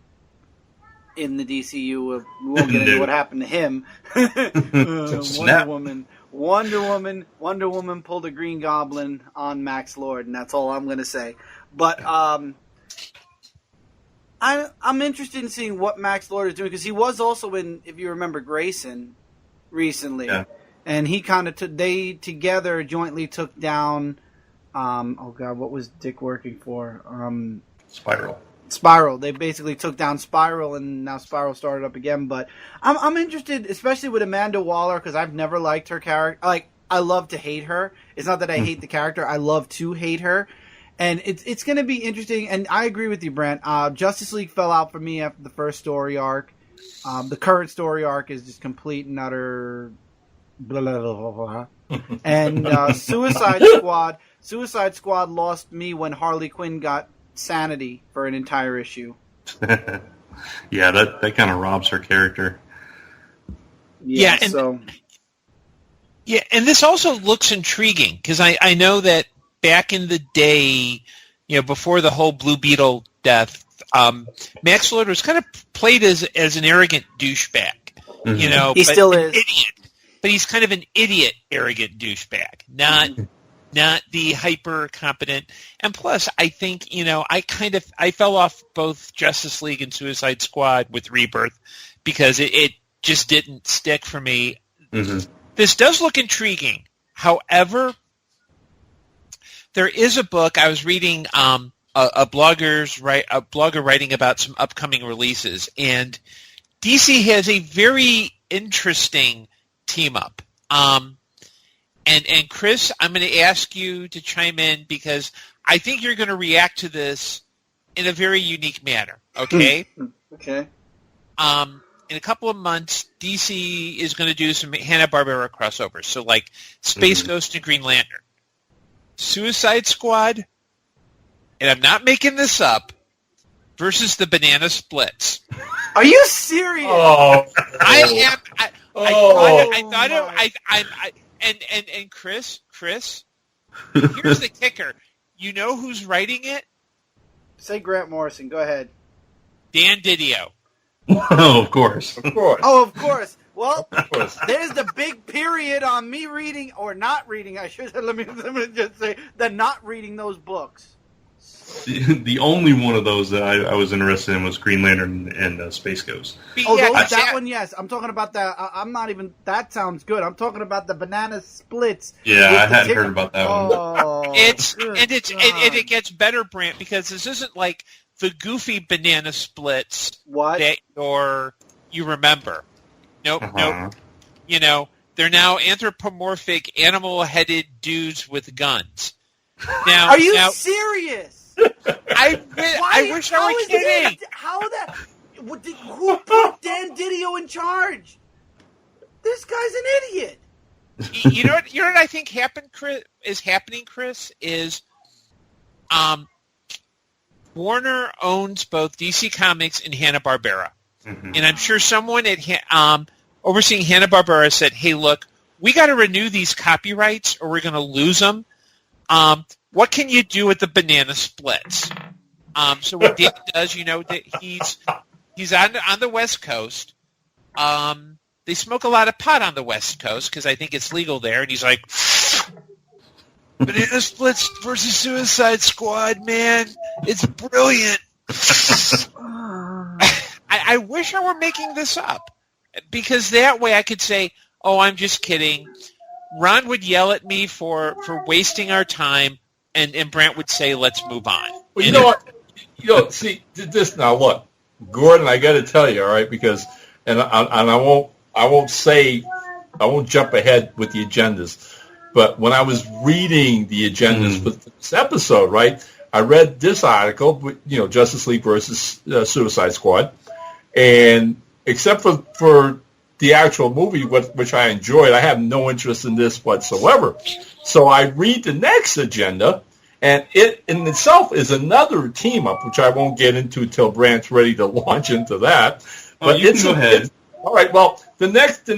in the DCU. We won't get into what happened to him. Wonder Woman pulled a Green Goblin on Max Lord, and that's all I'm going to say. But I'm interested in seeing what Max Lord is doing because he was also in, if you remember, Grayson recently. Yeah. And he kind of they together jointly took down Oh god, what was Dick working for?
Spiral.
They basically took down Spiral, and now Spiral started up again. But I'm interested, especially with Amanda Waller, because I've never liked her character. Like, I love to hate her. It's not that I hate the character; I love to hate her. And it's going to be interesting. And I agree with you, Brent. Justice League fell out for me after the first story arc. The current story arc is just complete and utter blah blah blah blah. And Suicide Squad lost me when Harley Quinn got sanity for an entire issue.
Yeah, that kind of robs her character.
Yeah, and this also looks intriguing because I know that back in the day, before the whole Blue Beetle death, Max Lord was kind of played as an arrogant douchebag.
Mm-hmm. He still is.
Idiot. But he's kind of an idiot, arrogant douchebag, not the hyper competent. And plus, I think I fell off both Justice League and Suicide Squad with Rebirth because it just didn't stick for me. Mm-hmm. This does look intriguing. However, there is a book I was reading. A blogger writing about some upcoming releases, and DC has a very interesting team up. And Chris, I'm going to ask you to chime in because I think you're going to react to this in a very unique manner. Okay.
Okay.
In a couple of months, DC is going to do some Hanna-Barbera crossovers. So like Space Ghost and Green Lantern, Suicide Squad, and I'm not making this up, versus the Banana Splits.
Are you serious?
Oh, I am. I thought and Chris, here's the kicker. You know who's writing it?
Say Grant Morrison. Go ahead.
Dan Didio.
Oh, of course.
Oh, of course. Well, there's the big period on me reading or not reading. I should let me just say that not reading those books.
The only one of those that I was interested in was Green Lantern and Space Ghost.
That one, yes. I'm talking about that. I'm not even. That sounds good. I'm talking about the Banana Splits.
Yeah, I hadn't heard about that one.
It gets better, Brant, because this isn't like the goofy Banana Splits that you remember. Nope. They're now anthropomorphic, animal-headed dudes with guns. Now,
are you serious?
I wish I were kidding.
Who put Dan Didio in charge? This guy's an idiot.
You know what I think is happening, Chris, is Warner owns both DC Comics and Hanna-Barbera. Mm-hmm. And I'm sure someone at overseeing Hanna-Barbera said, hey, look, we got to renew these copyrights or we're going to lose them. What can you do with the Banana Splits? So what Dan does, that he's on the West Coast. They smoke a lot of pot on the West Coast because I think it's legal there. And he's like, Banana Splits versus Suicide Squad, man. It's brilliant. I wish I were making this up because that way I could say, oh, I'm just kidding. Ron would yell at me for wasting our time, and Brant would say, let's move on.
Well, you know what? See, this now, look, Gordon, I got to tell you, all right, because, and I won't jump ahead with the agendas, but when I was reading the agendas for this episode, right, I read this article, Justice League versus Suicide Squad, and except for the actual movie, which I enjoyed, I have no interest in this whatsoever. So I read the next agenda, and it in itself is another team up, which I won't get into till Brant's ready to launch into that. But
you can go ahead.
All right. Well, the next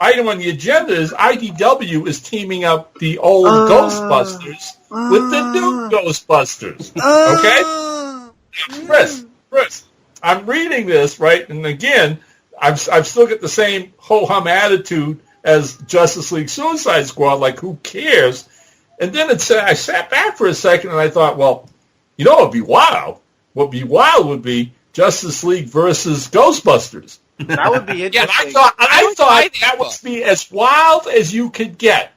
item on the agenda is IDW is teaming up the old Ghostbusters with the new Ghostbusters. Okay, Chris, I'm reading this right, and again, I've still got the same ho-hum attitude as Justice League Suicide Squad, like who cares? And then I sat back for a second and I thought, well, what would be wild? What would be wild would be Justice League versus Ghostbusters.
That would be interesting.
I thought that would be as wild as you could get.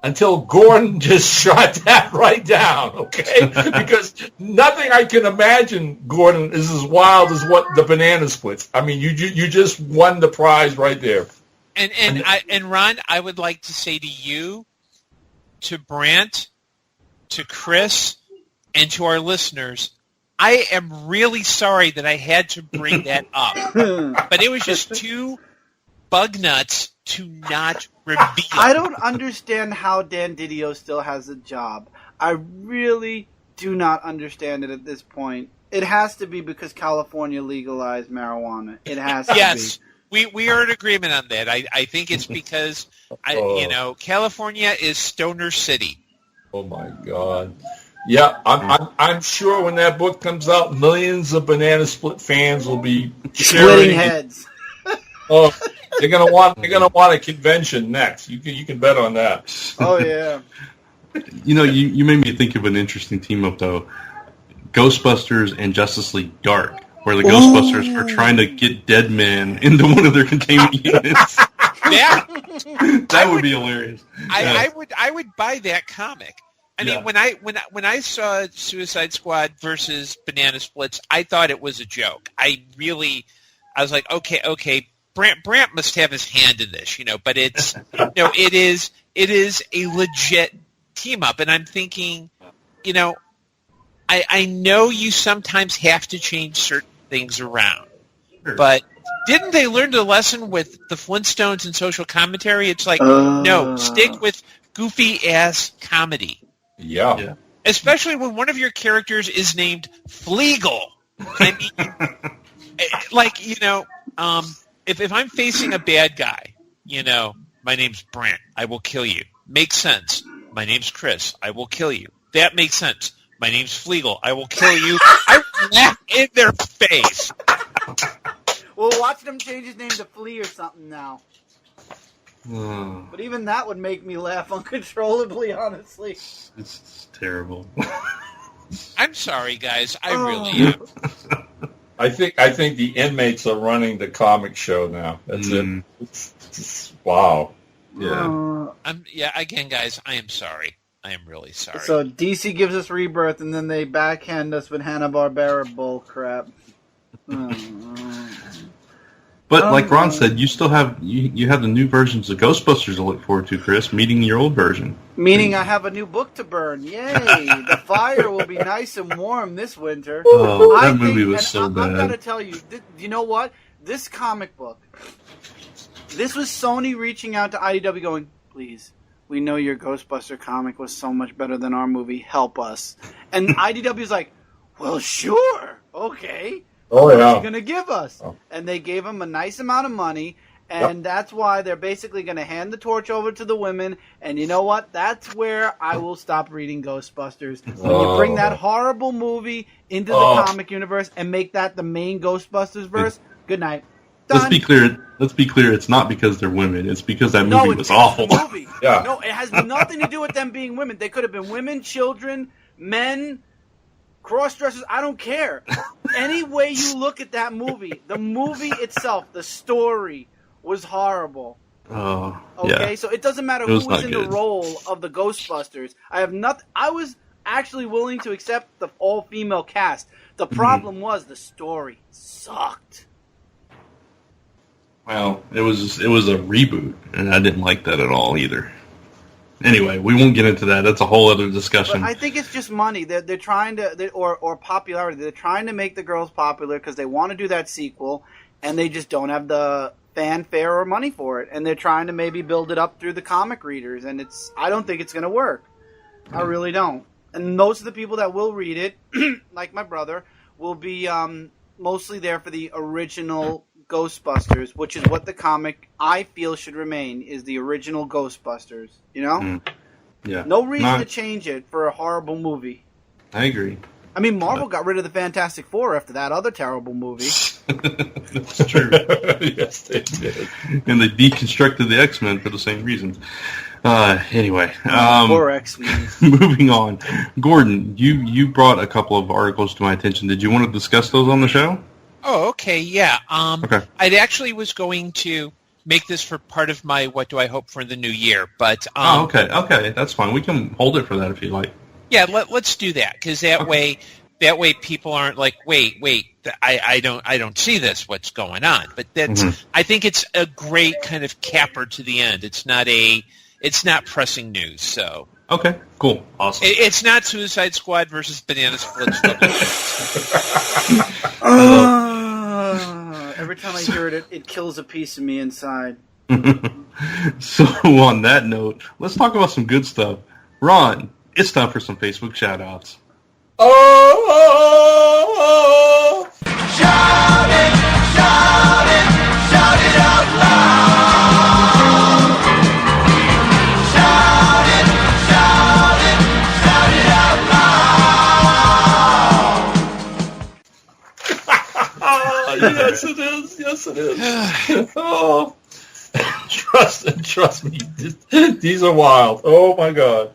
until Gordon just shot that right down, okay? Because nothing I can imagine, Gordon, is as wild as what the banana splits. I mean, you just won the prize right there.
And Ron, I would like to say to you, to Brant, to Chris, and to our listeners, I am really sorry that I had to bring that up. But it was just too bug nuts to not reveal.
I don't understand how Dan Didio still has a job. I really do not understand it at this point. It has to be because California legalized marijuana. It has to
yes, we are in agreement on that. I think it's because California is Stoner City.
Oh my God. Yeah, I'm sure when that book comes out, millions of Banana Split fans will be
splitting heads.
Oh, they're gonna want a convention next. You can bet on that.
Oh yeah.
You made me think of an interesting team up though, Ghostbusters and Justice League Dark, where the Ghostbusters are trying to get Dead Man into one of their containment units.
Yeah,
that would be hilarious.
I would buy that comic. I mean, when I saw Suicide Squad versus Banana Splits, I thought it was a joke. I was like, okay, Brant must have his hand in this, but it's it is a legit team up, and I'm thinking, I know you sometimes have to change certain things around, but didn't they learn the lesson with the Flintstones and social commentary? It's like, no, stick with goofy ass comedy.
Yeah.
Especially when one of your characters is named Fleagle. I mean, if I'm facing a bad guy, my name's Brant, I will kill you. Makes sense. My name's Chris, I will kill you. That makes sense. My name's Fleagle, I will kill you. I laugh in their face.
Well, watch them change his name to Flea or something now. But even that would make me laugh uncontrollably, honestly.
It's terrible.
I'm sorry, guys. I really am.
I think the inmates are running the comic show now. That's it. It's, wow.
Yeah.
Again, guys, I am sorry. I am really sorry.
So DC gives us Rebirth, and then they backhand us with Hanna-Barbera bull crap.
But like Ron said, you still have you have the new versions of Ghostbusters to look forward to, Chris, meeting your old version.
Meaning I have a new book to burn. Yay! The fire will be nice and warm this winter.
Oh, that movie was so bad.
I'm going to tell you, you know what? This comic book, this was Sony reaching out to IDW going, please, we know your Ghostbuster comic was so much better than our movie. Help us. And IDW's like, well, sure. Okay.
Oh, yeah.
What are you going to give us? Oh. And they gave them a nice amount of money, and that's why they're basically going to hand the torch over to the women. And you know what? That's where I will stop reading Ghostbusters. When you bring that horrible movie into the comic universe and make that the main Ghostbusters verse, good night. Done.
Let's be clear. It's not because they're women. It's because that movie was awful.
Movie. Yeah. No, it has nothing to do with them being women. They could have been women, children, men, cross-dressers, I don't care. Any way you look at that movie, the movie itself, the story was horrible.
Oh,
okay,
yeah.
So it doesn't matter who was in the role of the Ghostbusters. I was actually willing to accept the all-female cast. The problem was the story sucked.
Well, it was a reboot, and I didn't like that at all either. Anyway, we won't get into that. That's a whole other discussion.
But I think it's just money. They're trying to, or popularity. They're trying to make the girls popular because they want to do that sequel, and they just don't have the fanfare or money for it. And they're trying to maybe build it up through the comic readers, and I don't think it's going to work. I really don't. And most of the people that will read it, like my brother, will be mostly there for the original Ghostbusters, which is what the comic I feel should remain, is the original Ghostbusters. You know?
Yeah.
No reason to change it for a horrible movie.
I agree.
I mean, Marvel got rid of the Fantastic Four after that other terrible movie.
That's true.
Yes, they did.
And they deconstructed the X-Men for the same reasons. Anyway.
Poor X-Men.
Moving on. Gordon, you brought a couple of articles to my attention. Did you want to discuss those on the show?
Oh, okay, yeah.
Okay.
I actually was going to make this for part of my what do I hope for in the new year. But
okay, that's fine. We can hold it for that if you like.
Yeah, let's do that, because that way people aren't like, wait, I don't see this. What's going on? But that's I think it's a great kind of capper to the end. It's not pressing news. So
okay, cool, awesome.
It's not Suicide Squad versus Banana Splits.
Every time I hear it, it kills a piece of me inside.
So on that note, let's talk about some good stuff. Ron, it's time for some Facebook shout-outs.
Oh!
Shout it, shout it, shout it out loud. Shout it, shout it, shout it out loud.
Yes, it is. Yes, it is. Oh, trust me. These are wild. Oh my God.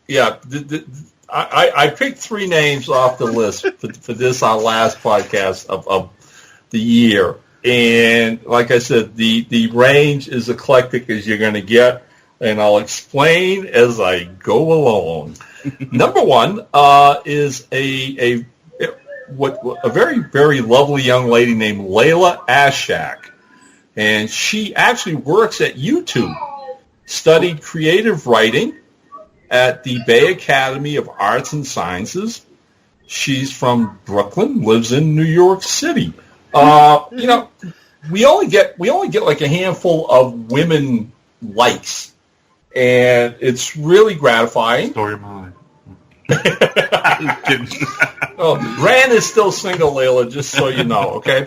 Yeah. I picked 3 names off the list for this, our last podcast of the year. And like I said, the range is eclectic as you're going to get, and I'll explain as I go along. Number 1 is a very, very lovely young lady named Layla Ashak. And she actually works at YouTube, studied creative writing at the Bay Academy of Arts and Sciences. She's from Brooklyn, lives in New York City. You know, we only get like a handful of women likes, and it's really gratifying.
Story of mine.
Oh, Rand is still single, Layla, just so you know, okay?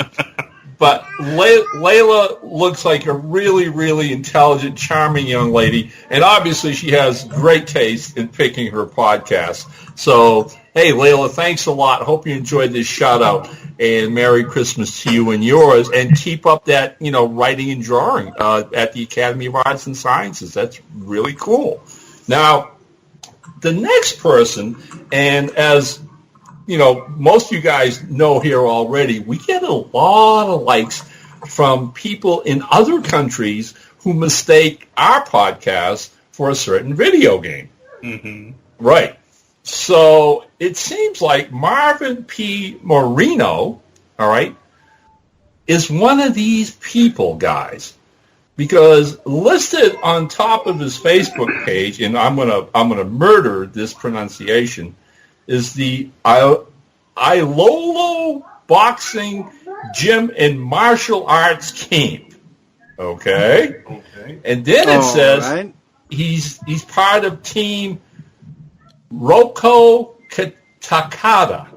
But Layla looks like a really, really intelligent, charming young lady, and obviously she has great taste in picking her podcast. So, hey, Layla, thanks a lot. Hope you enjoyed this shout-out, and Merry Christmas to you and yours, and keep up that, writing and drawing at the Academy of Arts and Sciences. That's really cool. Now, the next person, and as most of you guys know here already, we get a lot of likes from people in other countries who mistake our podcast for a certain video game.
Mm-hmm.
Right. So it seems like Marvin P. Moreno, all right, is one of these people, guys, because listed on top of his Facebook page, and I'm gonna murder this pronunciation, is the Ilolo Boxing Gym and Martial Arts Camp. Okay. And then it says he's part of Team Roko Takada.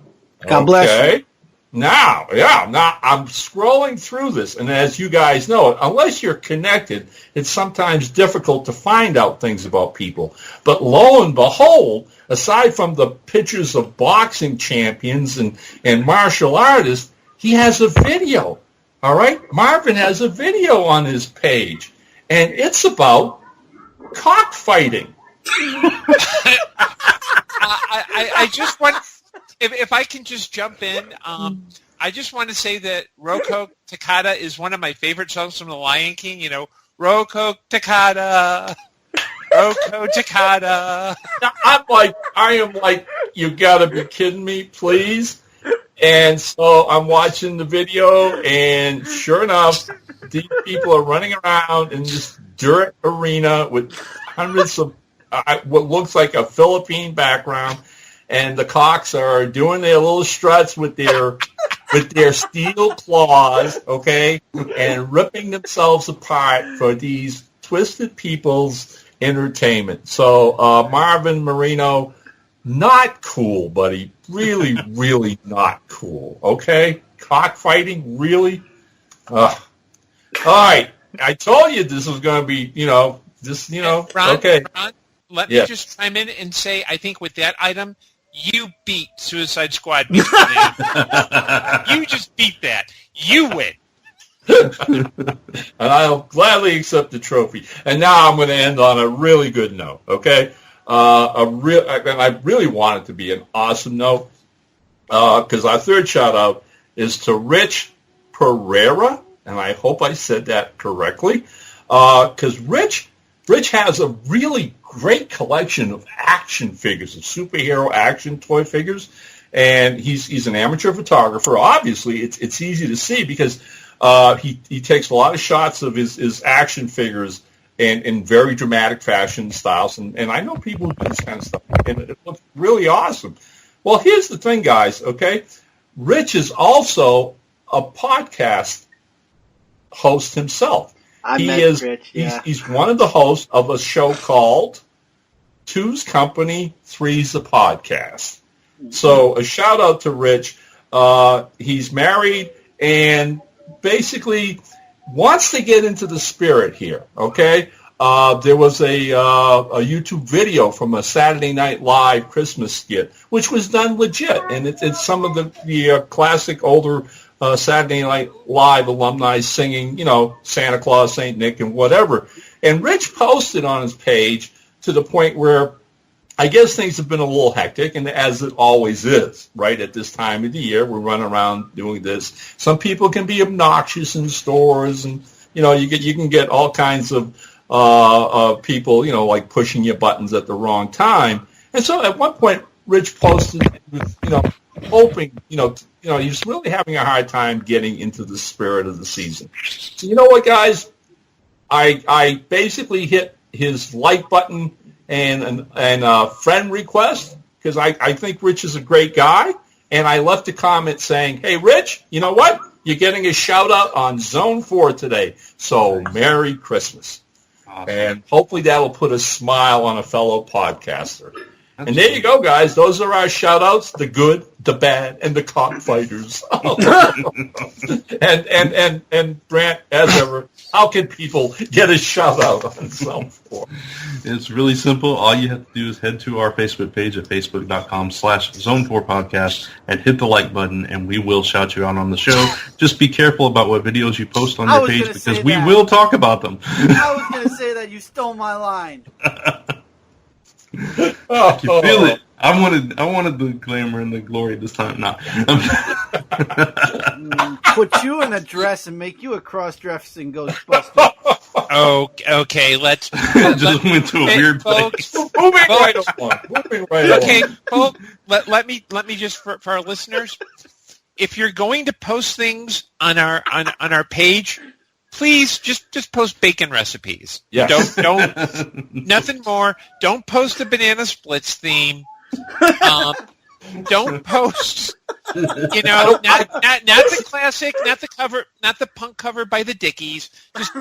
God bless you.
Now I'm scrolling through this, and as you guys know, unless you're connected, it's sometimes difficult to find out things about people. But lo and behold, aside from the pictures of boxing champions and martial artists, he has a video. All right? Marvin has a video on his page, and it's about cockfighting.
I just want, if I can just jump in, I just want to say that Roko Takada is one of my favorite songs from The Lion King. Roko Takada, Roko Takada.
I am like, you got to be kidding me, please. And so I'm watching the video, and sure enough, these people are running around in this dirt arena with hundreds of what looks like a Philippine background, and the cocks are doing their little struts with their steel claws, okay, and ripping themselves apart for these twisted people's entertainment. So Marvin Moreno, not cool, buddy. Really, really not cool. Okay? Cockfighting, really? All right. I told you this was going to be,
Ron,
okay.
Ron, let me just chime in and say, I think with that item, you beat Suicide Squad. You just beat that. You win.
And I'll gladly accept the trophy. And now I'm going to end on a really good note, okay? And I really want it to be an awesome note, because our third shout-out is to Rich Pereira, and I hope I said that correctly, because Rich has a really great collection of action figures, of superhero action toy figures, and he's an amateur photographer. Obviously, it's easy to see because he takes a lot of shots of his action figures in very dramatic fashion styles, and I know people do this kind of stuff, and it looks really awesome. Well, here's the thing, guys, okay? Rich is also a podcast host himself.
Rich, yeah.
He's one of the hosts of a show called Two's Company, Three's a Podcast. So a shout out to Rich. He's married and basically wants to get into the spirit here, okay? There was a YouTube video from a Saturday Night Live Christmas skit, which was done legit, and it's some of the classic older Saturday Night Live alumni singing, Santa Claus, Saint Nick, and whatever. And Rich posted on his page to the point where I guess things have been a little hectic, and as it always is, right, at this time of the year, we're running around doing this. Some people can be obnoxious in stores, and, you can get all kinds of people, like pushing your buttons at the wrong time. And so at one point, Rich posted, hoping, he's really having a hard time getting into the spirit of the season. So you know what, guys? I basically hit his like button and a friend request because I think Rich is a great guy. And I left a comment saying, hey, Rich, you know what? You're getting a shout-out on Zone 4 today. So Merry Christmas. Awesome. And hopefully that will put a smile on a fellow podcaster. And there you go, guys. Those are our shout-outs, the good, the bad, and the cockfighters. and Brant, as ever, how can people get a shout-out on Zone 4?
It's really simple. All you have to do is head to our Facebook page at facebook.com/Zone4Podcast and hit the like button, and we will shout you out on the show. Just be careful about what videos you post on your page because we will talk about them.
I was going to say that. You stole my line.
You feel it. I wanted the glamour and the glory this time. No.
Put you in a dress and make you a cross-dressing Ghostbuster.
Okay, let's
just went to a weird place.
Moving right along.
Okay, folks, let me just for our listeners, if you're going to post things on our page, please just post bacon recipes.
Yes.
Don't nothing more. Don't post the banana splits theme. Don't post, not the classic, not the cover, not the punk cover by the Dickies. Just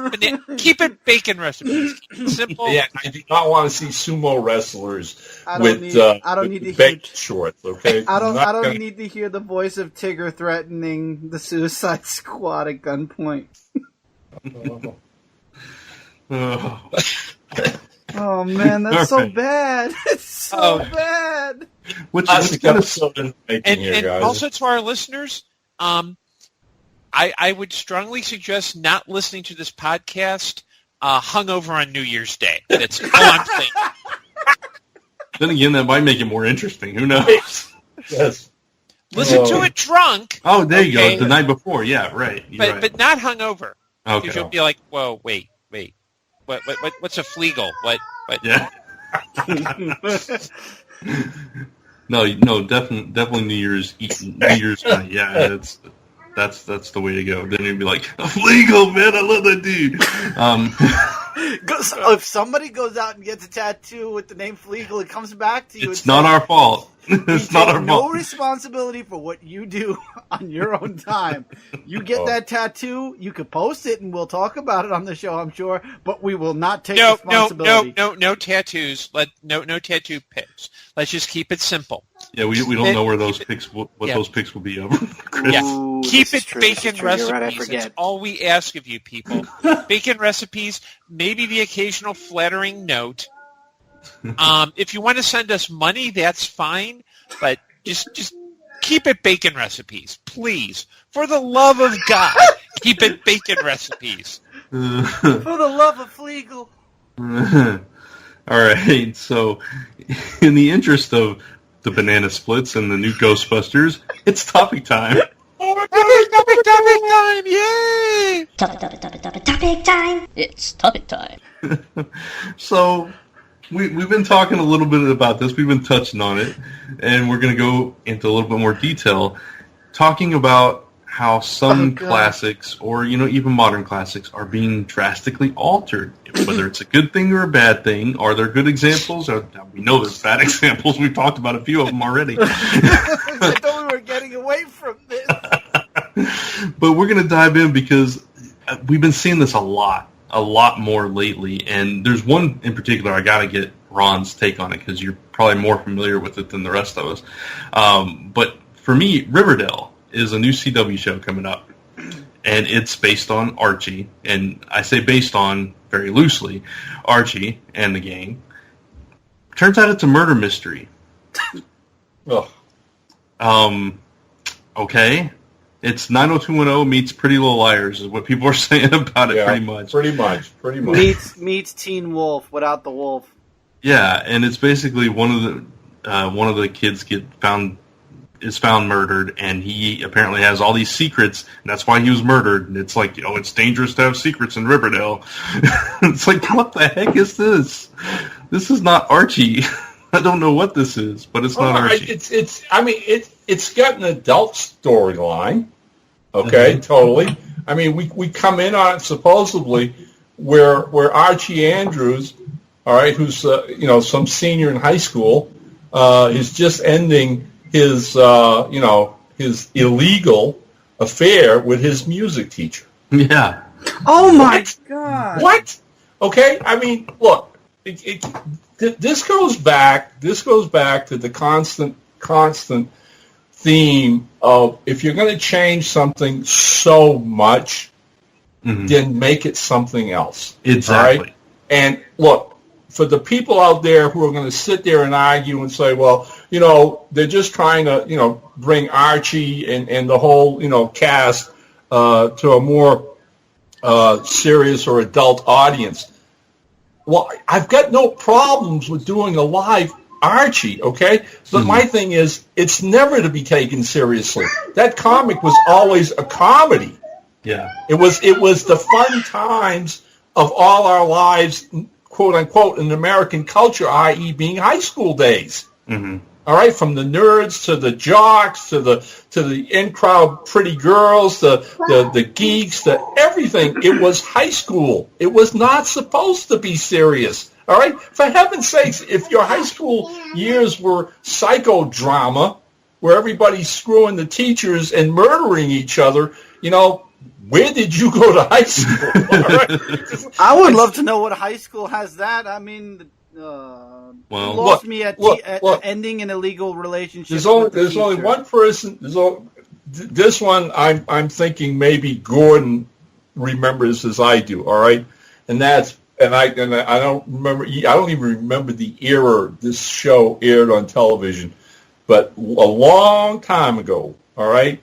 keep it bacon recipes. Keep it simple.
Yeah, I do not want to see sumo wrestlers
I
with
don't need to
bacon
hear
shorts. Okay,
I don't need to hear the voice of Tigger threatening the Suicide Squad at gunpoint. Oh man, that's so bad. It's so bad.
Which
is
is
kind of
and also to our listeners, I would strongly suggest not listening to this podcast hungover on New Year's Day. That's all I'm saying.
Then again, that might make it more interesting. Who knows?
Yes.
Listen to it drunk.
Oh, there you go. The night before. Yeah, right.
But not hungover.
Okay.
Because you'll be like, whoa, wait. What's a Fleagle? What?
Yeah. No, definitely New Year's night. Yeah, that's the way to go. Then you'd be like, Fleagle, man, I love that dude.
If somebody goes out and gets a tattoo with the name Fleagle, it comes back to you.
It's not our fault. It's not our fault.
No responsibility for what you do on your own time. You get that tattoo, you could post it, and we'll talk about it on the show, I'm sure. But we will not take responsibility.
No tattoos. No tattoo pics. Let's just keep it simple.
Yeah, we don't know where those pics those pics will be of.
Yeah. Keep it
true,
bacon recipes.
Right, I forget.
That's all we ask of you people. Bacon recipes, maybe the occasional flattering note. If you want to send us money, that's fine, but just keep it bacon recipes, please. For the love of God, keep it bacon recipes.
For the love of Fleagle.
All right, so in the interest of the banana splits and the new Ghostbusters, it's topic time.
Topic time. Topic time! Yay!
Topic time! It's topic time.
So, we've been talking a little bit about this. We've been touching on it, and we're going to go into a little bit more detail, talking about how some classics, or even modern classics, are being drastically altered. Whether it's a good thing or a bad thing, are there good examples? We know there's bad examples. We've talked about a few of them already.
I thought we were getting away from this.
But we're going to dive in because we've been seeing this a lot more lately. And there's one in particular I got to get Ron's take on it because you're probably more familiar with it than the rest of us. But for me, Riverdale is a new CW show coming up. And it's based on Archie. And I say based on, very loosely, Archie and the gang. Turns out it's a murder mystery. Okay. It's 90210 meets Pretty Little Liars is what people are saying about it, pretty much.
Pretty much.
Meets Teen Wolf without the wolf.
Yeah, and it's basically one of the kids is found murdered, and he apparently has all these secrets, and that's why he was murdered. And it's like, it's dangerous to have secrets in Riverdale. It's like, what the heck is this? This is not Archie. I don't know what this is, but it's not Archie.
It's got an adult storyline. Okay, totally. I mean, we come in on it supposedly where Archie Andrews, all right, who's some senior in high school, is just ending his his illegal affair with his music teacher.
Yeah.
Oh my God.
What? Okay. I mean, look, this goes back to the constant theme of if you're going to change something so much, then make it something else.
Exactly.
Right? And look, for the people out there who are going to sit there and argue and say, well, they're just trying to, bring Archie and the whole, cast to a more serious or adult audience. Well, I've got no problems with doing a live Archie, okay? But my thing is, it's never to be taken seriously. That comic was always a comedy.
Yeah.
It was the fun times of all our lives, quote unquote, in American culture, i.e. being high school days.
Mm-hmm.
All right, from the nerds to the jocks to the in-crowd pretty girls, the geeks, to everything. It was high school. It was not supposed to be serious. All right, for heaven's sakes, if your high school years were psychodrama, where everybody's screwing the teachers and murdering each other, where did you go to high school? All right?
I would love to know what high school has that. I mean, lost me at ending an illegal relationship.
There's only one person. This one, I'm thinking maybe Gordon remembers as I do. All right, and I don't remember. I don't even remember the era this show aired on television, but a long time ago. All right,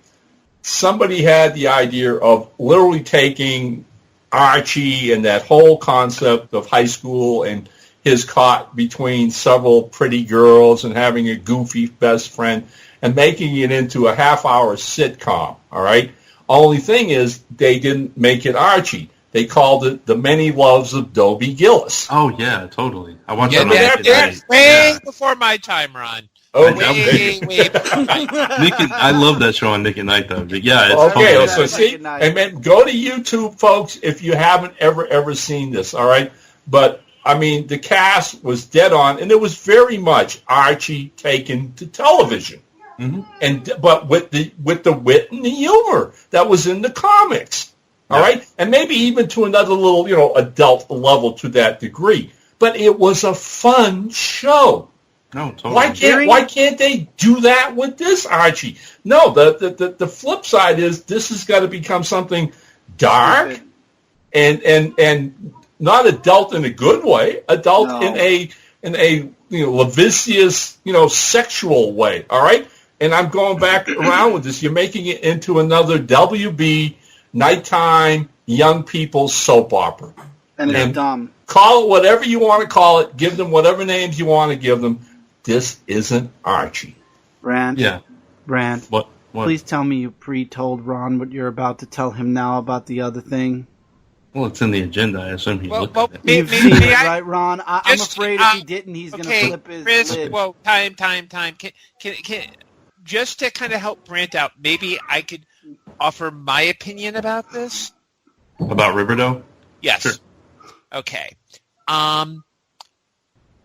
somebody had the idea of literally taking Archie and that whole concept of high school and his caught between several pretty girls and having a goofy best friend and making it into a half-hour sitcom, all right? Only thing is they didn't make it Archie. They called it The Many Loves of Dobie Gillis.
Oh, yeah, totally. I watched
that way before my time, Ron.
Oh,
way before my time.
I love that show on Nick at Night, though. But yeah, it's
okay,
totally
so see, and then go to YouTube, folks, if you haven't ever seen this, all right? But I mean, the cast was dead on, and it was very much Archie taken to television, but with the wit and the humor that was in the comics, all right, and maybe even to another little adult level to that degree. But it was a fun show.
No, totally.
Why can't they do that with this Archie? No, the flip side is this has got to become something dark and not adult in a good way, adult in a lascivious, sexual way, all right? And I'm going back around with this. You're making it into another WB nighttime young people's soap opera.
And it's dumb.
Call it whatever you want to call it. Give them whatever names you want to give them. This isn't Archie.
Rand.
Yeah.
Rand.
What? What?
Please tell me you pre-told Ron what you're about to tell him now about the other thing.
Well, it's in the agenda. I assume he looked at it.
You've seen it, right, Ron? I'm afraid if he didn't, he's going to flip his
Chris,
lid.
well, time. Can, just to kind of help Brant out, maybe I could offer my opinion about this?
About Riverdale?
Yes.
Sure.
Okay.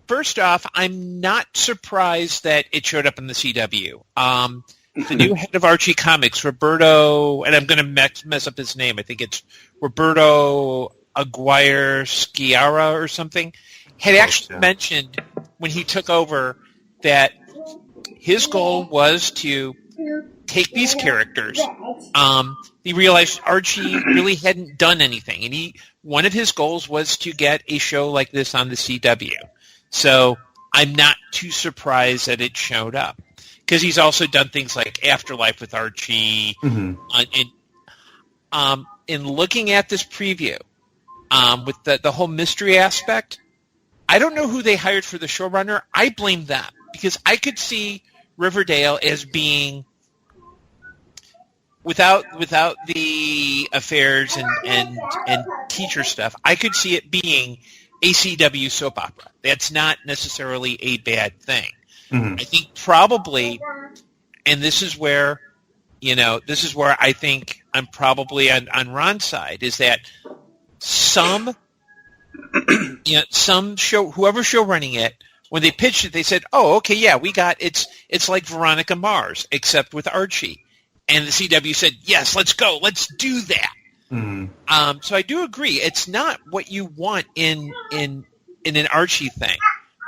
First off, I'm not surprised that it showed up in the CW. The new head of Archie Comics, Roberto, and I'm going to mess up his name. I think it's Roberto Aguirre Sciarra or something, had actually mentioned when he took over that his goal was to take these characters. He realized Archie really hadn't done anything, and one of his goals was to get a show like this on the CW. So I'm not too surprised that it showed up, because he's also done things like Afterlife with Archie.
Mm-hmm.
In looking at this preview, with the whole mystery aspect, I don't know who they hired for the showrunner. I blame them, because I could see Riverdale as being, without the affairs and teacher stuff, I could see it being a CW soap opera. That's not necessarily a bad thing.
Mm-hmm.
I think probably, and this is where I think I'm probably on Ron's side, is that some whoever's show running it, when they pitched it, they said, "Oh, okay, yeah, we got it's like Veronica Mars, except with Archie." And the CW said, "Yes, let's go, let's do that."
Mm-hmm.
So I do agree, it's not what you want in an Archie thing,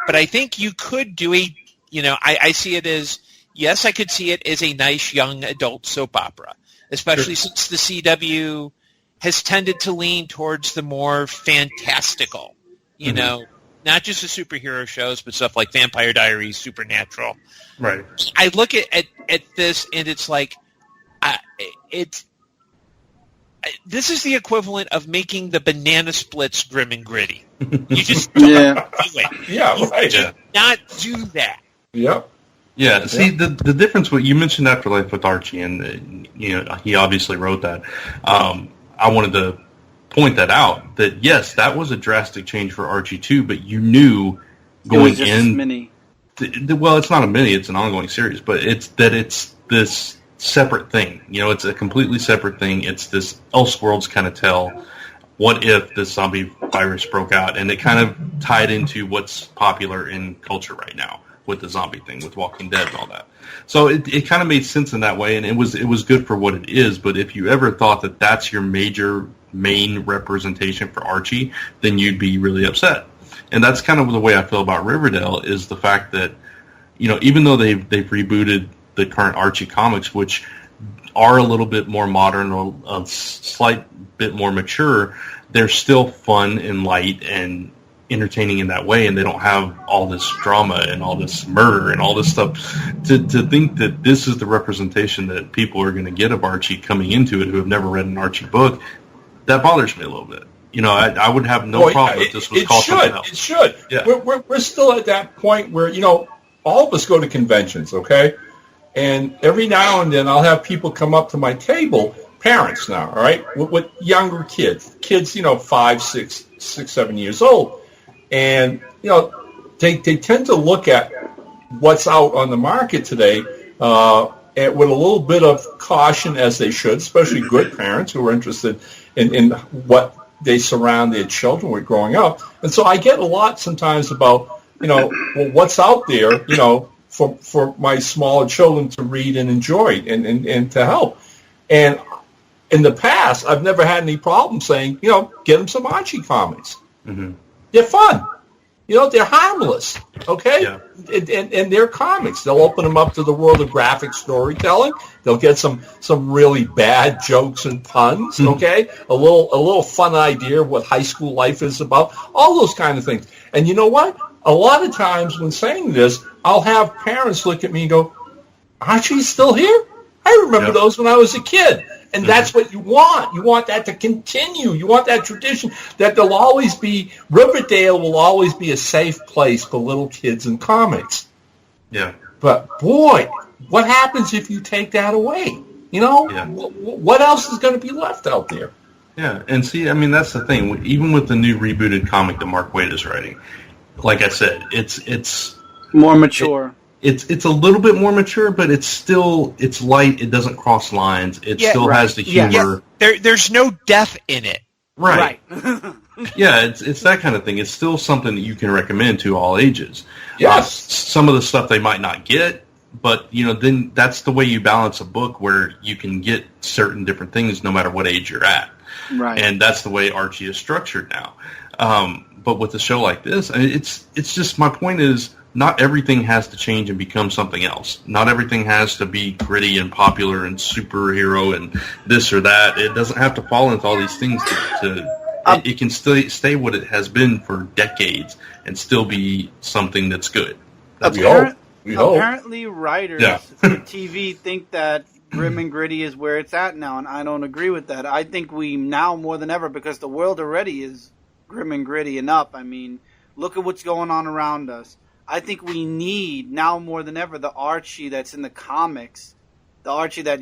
but I think you could do I see it as, yes, I could see it as a nice young adult soap opera, especially since the CW has tended to lean towards the more fantastical, not just the superhero shows, but stuff like Vampire Diaries, Supernatural.
Right.
I look at this, and it's like, this is the equivalent of making the Banana Splits grim and gritty. You just don't do it.
Yeah, right.
You not do that.
Yep.
Yeah, see, the difference, what you mentioned Afterlife with Archie, and he obviously wrote that. I wanted to point that out, that yes, that was a drastic change for Archie too, but you knew going in.
Mini.
Well, it's not a mini; it's an ongoing series, but it's this separate thing. It's a completely separate thing. It's this Elseworlds kind of tale. What if this zombie virus broke out? And it kind of tied into what's popular in culture right now with the zombie thing, with Walking Dead and all that. So it kind of made sense in that way, and it was good for what it is. But if you ever thought that that's your main representation for Archie, then you'd be really upset. And that's kind of the way I feel about Riverdale, is the fact that, even though they've rebooted the current Archie comics, which are a little bit more modern or a slight bit more mature, they're still fun and light and entertaining in that way, and they don't have all this drama and all this murder and all this stuff. To think that this is the representation that people are going to get of Archie coming into it who have never read an Archie book, that bothers me a little bit. I would have no problem if this was called something else.
It should.
Yeah.
We're still at that point where, all of us go to conventions, okay? And every now and then I'll have people come up to my table, parents now, all right, with younger kids, 5, 6, 7 years old. And, they tend to look at what's out on the market today with a little bit of caution, as they should, especially good parents who are interested in what they surround their children with growing up. And so I get a lot sometimes about, what's out there, for my smaller children to read and enjoy and to help. And in the past, I've never had any problem saying, get them some Archie comics.
Mm-hmm.
They're fun. They're harmless, okay?
Yeah.
And they're comics. They'll open them up to the world of graphic storytelling. They'll get some really bad jokes and puns, okay? A little fun idea of what high school life is about, all those kind of things. And you know what? A lot of times when saying this, I'll have parents look at me and go, Archie's still here? I remember those when I was a kid. And that's what you want. You want that to continue. You want that tradition, that Riverdale will always be a safe place for little kids and comics.
Yeah.
But boy, what happens if you take that away? You know,
Yeah.
What else is going to be left out there?
Yeah, and see, I mean, that's the thing. Even with the new rebooted comic that Mark Waid is writing, like I said, it's
More mature.
It's a little bit more mature, but it's light. It doesn't cross lines. It still has the humor.
There's no death in it.
Right. Yeah, it's that kind of thing. It's still something that you can recommend to all ages.
Yes.
Some of the stuff they might not get, but then that's the way you balance a book where you can get certain different things no matter what age you're at.
Right.
And that's the way Archie is structured now. But with a show like this, it's just, my point is, not everything has to change and become something else. Not everything has to be gritty and popular and superhero and this or that. It doesn't have to fall into all these things it can stay what it has been for decades and still be something that's good.
We hope.
Apparently, writers for TV think that grim and gritty is where it's at now, and I don't agree with that. I think we now more than ever, because the world already is grim and gritty enough. I mean, look at what's going on around us. I think we need, now more than ever, the Archie that's in the comics. The Archie that,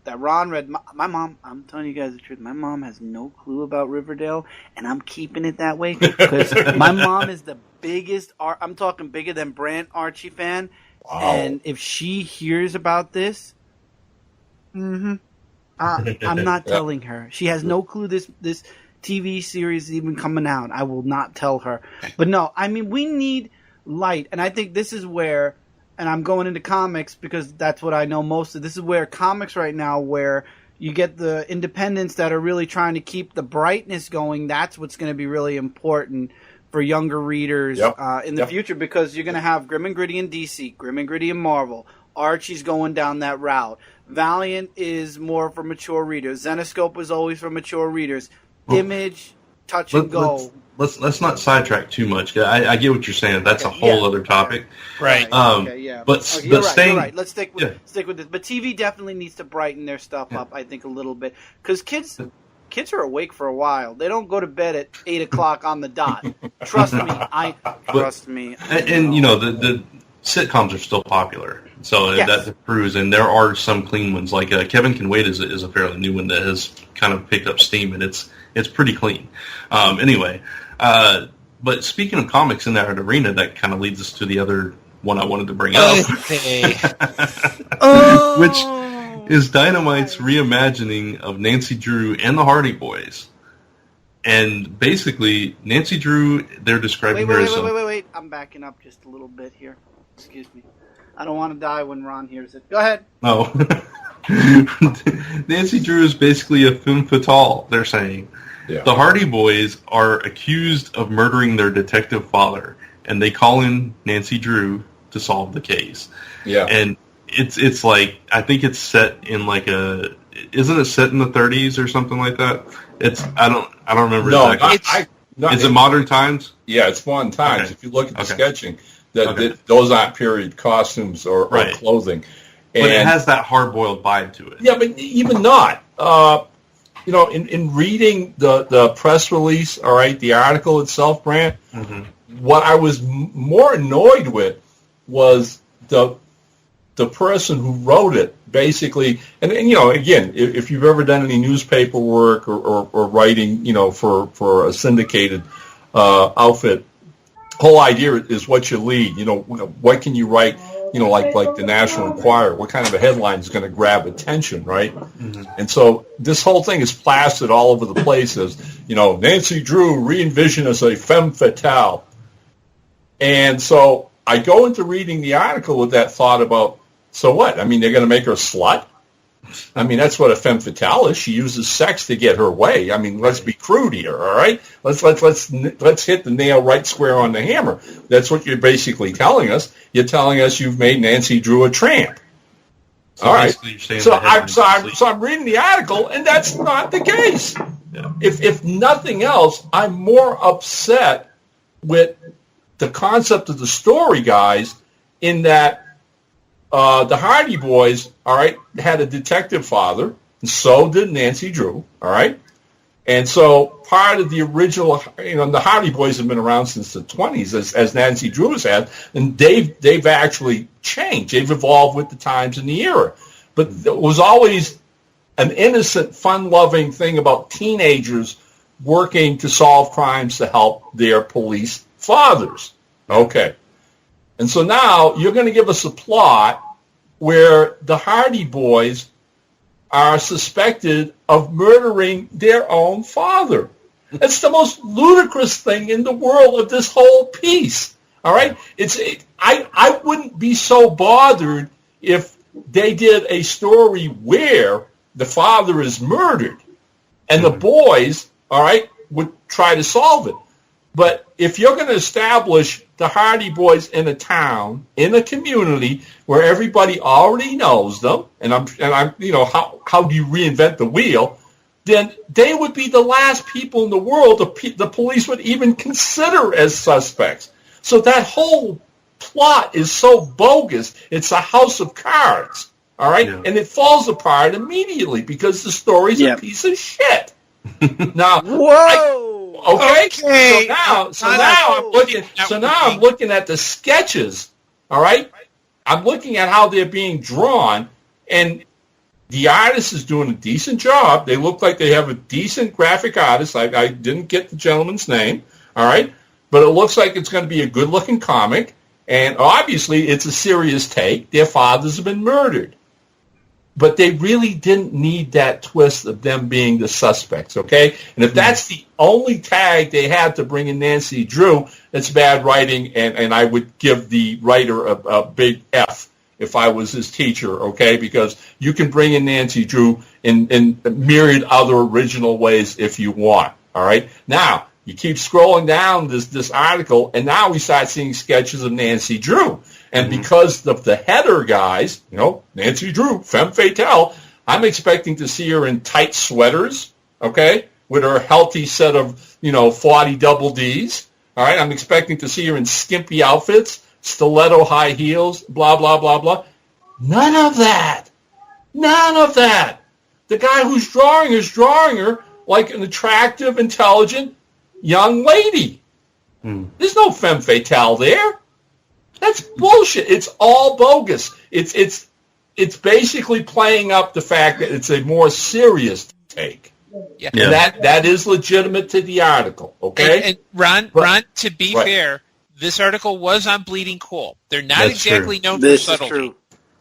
that Ron read. My mom, I'm telling you guys the truth, my mom has no clue about Riverdale, and I'm keeping it that way because my mom is the biggest, I'm talking bigger than Brant Archie fan. Wow. And if she hears about this, I'm not telling her. She has no clue this TV series is even coming out. I will not tell her. But no, I mean, we need light, and I think this is where, and I'm going into comics because that's what I know most of. This is where comics right now, where you get the independents that are really trying to keep the brightness going. That's what's going to be really important for younger readers in the future, because you're going to have Grim and Gritty in DC, Grim and Gritty in Marvel. Archie's going down that route. Valiant is more for mature readers. Zenoscope was always for mature readers. Image, touch and go.
Let's not sidetrack too much. I get what you're saying. That's a whole other topic.
Right.
But
you're
staying.
You're right. Let's stick with this. But TV definitely needs to brighten their stuff up, I think, a little bit, because kids are awake for a while. They don't go to bed at 8 o'clock on the dot. Trust me. Trust me.
And the sitcoms are still popular, so that proves. And there are some clean ones, like Kevin Can Wait is a fairly new one that has kind of picked up steam, and it's pretty clean. Anyway, but speaking of comics in that arena, that kind of leads us to the other one I wanted to bring up, which is Dynamite's reimagining of Nancy Drew and the Hardy Boys. And basically, Nancy Drew, they're describing her as
Wait. I'm backing up just a little bit here. Excuse me. I don't want to die when Ron hears it. Go ahead.
Oh. Nancy Drew is basically a femme fatale, they're saying. Yeah. The Hardy Boys are accused of murdering their detective father, and they call in Nancy Drew to solve the case. Yeah. And it's like, I think it's set in like isn't it set in the 30s or something like that? I don't remember exactly. Is it modern times?
Yeah, it's modern times. Okay. If you look at the sketching, those aren't period costumes or clothing.
But it has that hard-boiled vibe to it.
Yeah, but even not. In reading the press release, all right, the article itself, Brant, what I was more annoyed with was the person who wrote it, basically, and again, if you've ever done any newspaper work or writing, for a syndicated outfit, whole idea is what you lead. What can you write? Like the National Enquirer, what kind of a headline is going to grab attention, right? Mm-hmm. And so this whole thing is plastered all over the place as, Nancy Drew re-envisioned as a femme fatale. And so I go into reading the article with that thought about, so what? I mean, they're going to make her a slut? I mean, that's what a femme fatale is. She uses sex to get her way. I mean, let's be crude here, all right? Let's hit the nail right square on the hammer. That's what you're basically telling us. You're telling us you've made Nancy Drew a tramp.
So
all right. So I'm reading the article, and that's not the case. Yeah. If nothing else, I'm more upset with the concept of the story, guys, in that the Hardy Boys, all right, had a detective father, and so did Nancy Drew, all right? And so part of the original, the Hardy Boys have been around since the 20s, as Nancy Drew has had, and they've actually changed. They've evolved with the times and the era. But it was always an innocent, fun-loving thing about teenagers working to solve crimes to help their police fathers. Okay. And so now you're going to give us a plot where the Hardy Boys are suspected of murdering their own father. It's the most ludicrous thing in the world of this whole piece. All right? I wouldn't be so bothered if they did a story where the father is murdered and the boys, all right, would try to solve it. But if you're going to establish the Hardy Boys in a town, in a community where everybody already knows them, and I'm how do you reinvent the wheel? Then they would be the last people in the world the police would even consider as suspects. So that whole plot is so bogus. It's a house of cards, all right, and it falls apart immediately because the story's a piece of shit. Now, okay. So now I'm looking at the sketches. All right, I'm looking at how they're being drawn, and the artist is doing a decent job. They look like they have a decent graphic artist. I didn't get the gentleman's name. All right, but it looks like it's going to be a good-looking comic, and obviously it's a serious take. Their fathers have been murdered. But they really didn't need that twist of them being the suspects, okay? And if that's the only tag they had to bring in Nancy Drew, it's bad writing, and I would give the writer a big F if I was his teacher, okay? Because you can bring in Nancy Drew in myriad other original ways if you want, all right? Now, you keep scrolling down this article, and now we start seeing sketches of Nancy Drew. And because of the header guys, Nancy Drew, femme fatale, I'm expecting to see her in tight sweaters, okay, with her healthy set of, 40 double Ds. All right, I'm expecting to see her in skimpy outfits, stiletto high heels, blah, blah, blah, blah. None of that. None of that. The guy who's drawing is drawing her like an attractive, intelligent young lady. There's no femme fatale there. That's bullshit. It's all bogus. It's basically playing up the fact that it's a more serious take. Yeah. And that is legitimate to the article, okay?
And Ron, to be fair, this article was on Bleeding Cool. They're not exactly known for subtlety. True.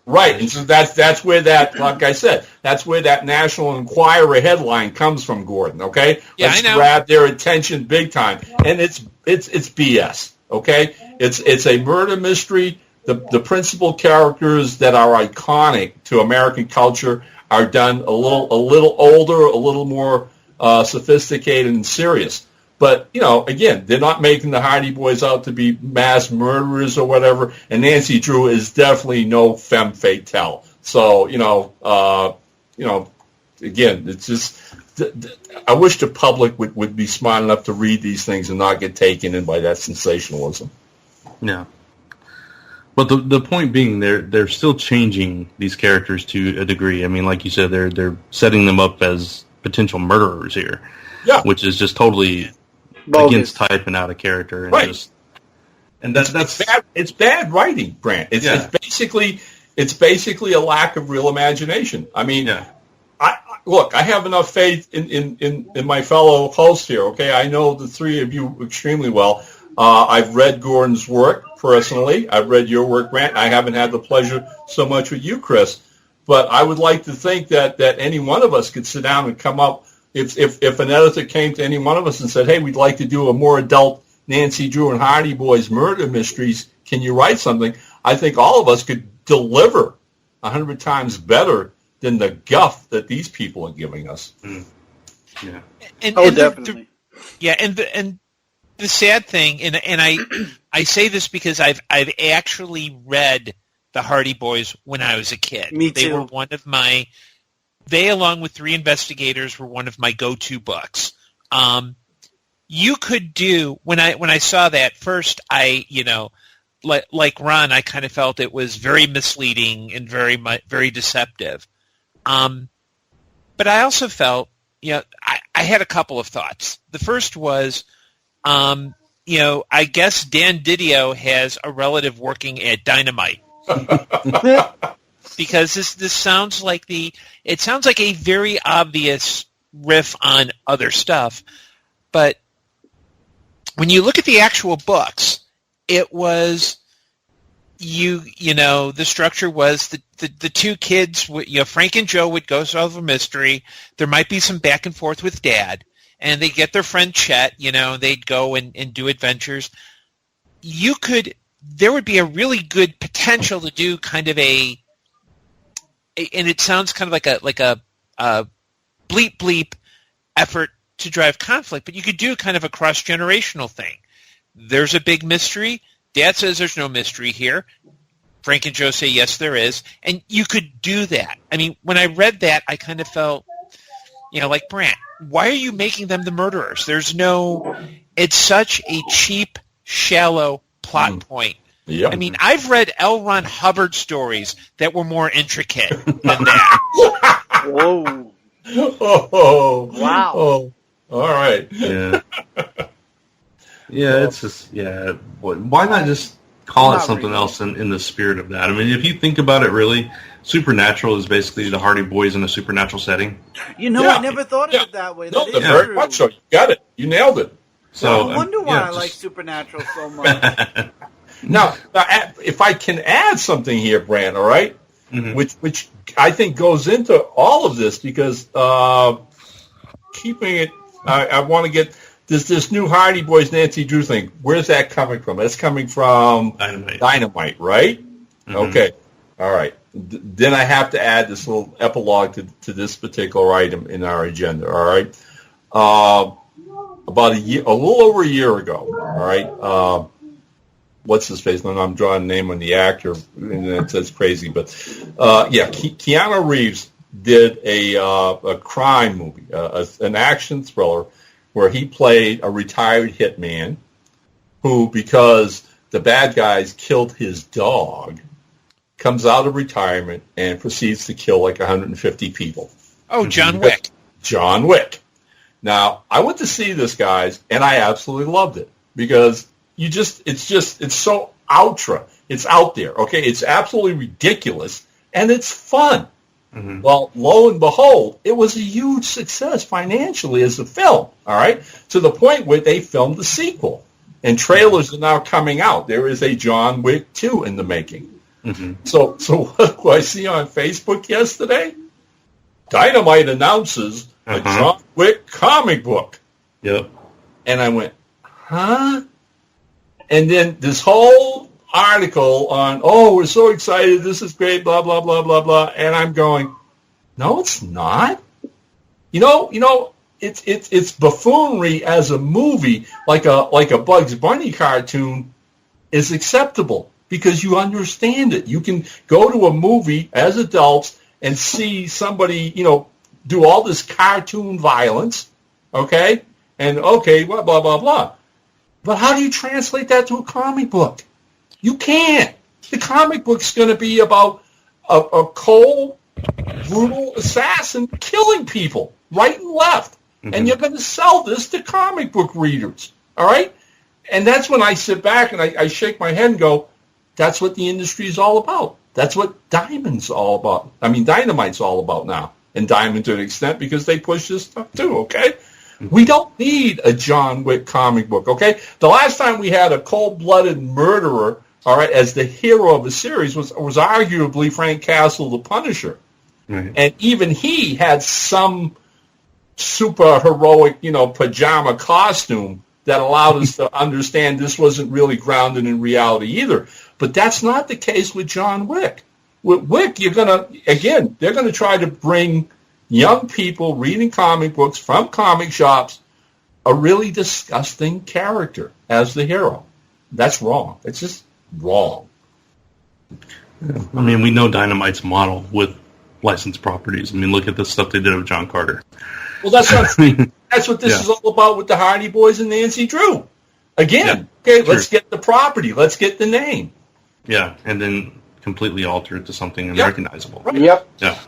Right, and so that's where that, like I said, that's where that National Enquirer headline comes from, Gordon, okay?
Yeah,
Let's
I know.
grab their attention big time. And it's BS. Okay, it's a murder mystery. The principal characters that are iconic to American culture are done a little older, a little more sophisticated and serious. But again, they're not making the Hardy Boys out to be mass murderers or whatever. And Nancy Drew is definitely no femme fatale. So again, it's just. I wish the public would be smart enough to read these things and not get taken in by that sensationalism.
Yeah. But the point being, they're still changing these characters to a degree. I mean, like you said, they're setting them up as potential murderers here. Yeah. Which is just totally against type and out of character. And
right. That's bad. It's bad writing, Brant. It's basically a lack of real imagination. I mean, Look, I have enough faith in my fellow hosts here, okay? I know the three of you extremely well. I've read Gordon's work personally. I've read your work, Grant. I haven't had the pleasure so much with you, Chris. But I would like to think that any one of us could sit down and come up, if an editor came to any one of us and said, hey, we'd like to do a more adult Nancy Drew and Hardy Boys murder mysteries, can you write something? I think all of us could deliver 100 times better than the guff that these people are giving us.
Yeah.
Definitely.
And the sad thing, and I say this because I've actually read the Hardy Boys when I was a kid.
Me too.
They were they along with Three Investigators were one of my go-to books. You could do when I saw that first, like Ron, I kind of felt it was very misleading and very deceptive. But I also felt I had a couple of thoughts. The first was, I guess Dan Didio has a relative working at Dynamite. Because this sounds like it sounds like a very obvious riff on other stuff, but when you look at the actual books, it was the structure was the two kids, Frank and Joe would go solve a mystery. There might be some back and forth with Dad, and they get their friend Chet. They'd go and do adventures. There would be a really good potential to do kind of and it sounds kind of like a bleep bleep effort to drive conflict, but you could do kind of a cross-generational thing. There's a big mystery. Dad says there's no mystery here. Frank and Joe say yes, there is. And you could do that. I mean, when I read that, I kind of felt, like Brant, why are you making them the murderers? It's such a cheap, shallow plot point.
Yep.
I mean, I've read L. Ron Hubbard stories that were more intricate than that.
Whoa.
Oh,
wow.
Oh, all right.
Yeah. Yeah, it's just, why not just call it something else in the spirit of that? I mean, if you think about it really, Supernatural is basically the Hardy Boys in a supernatural setting.
I never thought of it that way.
No,
That
that's
is
very
true.
much so. You got it. You nailed it.
So
I wonder why I like Supernatural so much.
Now, if I can add something here, Brant, all right?
Mhm.
Which I think goes into all of this because keeping it, I want to get this new Hardy Boys Nancy Drew thing. Where's that coming from? That's coming from Dynamite, right?
Mhm.
Okay, all right. Then I have to add this little epilogue to this particular item in our agenda. All right, about a little over a year ago. All right. What's his face? I'm drawing a name on the actor, and it says crazy, but Keanu Reeves did a crime movie, an action thriller, where he played a retired hitman who, because the bad guys killed his dog, comes out of retirement and proceeds to kill like 150 people.
Oh, John Wick.
John Wick. Now, I went to see this, guys, and I absolutely loved it because it's so outra. It's out there, okay? It's absolutely ridiculous, and it's fun. Mm-hmm. Well, lo and behold, it was a huge success financially as a film, all right? To the point where they filmed the sequel, and trailers are now coming out. There is a John Wick 2 in the making. Mm-hmm. So what do I see on Facebook yesterday? Dynamite announces a John Wick comic book.
Yep.
And I went, huh? And then this whole article on, we're so excited, this is great, blah, blah, blah, blah, blah. And I'm going, no, it's not. It's buffoonery as a movie, like a Bugs Bunny cartoon is acceptable because you understand it. You can go to a movie as adults and see somebody, do all this cartoon violence, okay? And blah, blah, blah, blah. But how do you translate that to a comic book? You can't. The comic book's going to be about a cold, brutal assassin killing people right and left. Mm-hmm. And you're going to sell this to comic book readers, all right? And that's when I sit back and I shake my head and go, that's what the industry is all about. That's what Dynamite's all about now. And Diamond to an extent because they push this stuff too, okay? We don't need a John Wick comic book, okay? The last time we had a cold-blooded murderer, all right, as the hero of a series was arguably Frank Castle, the Punisher. Right. And even he had some super heroic, pajama costume that allowed us to understand this wasn't really grounded in reality either. But that's not the case with John Wick. With Wick, they're going to try to bring young people reading comic books from comic shops a really disgusting character as the hero. That's wrong. It's just wrong.
I mean, we know Dynamite's model with licensed properties. I mean, look at the stuff they did with John Carter.
Well, that's what this is all about with the Hardy Boys and Nancy Drew. Again, let's get the property. Let's get the name.
Yeah, and then completely alter it to something unrecognizable.
Right. Yep.
Yeah.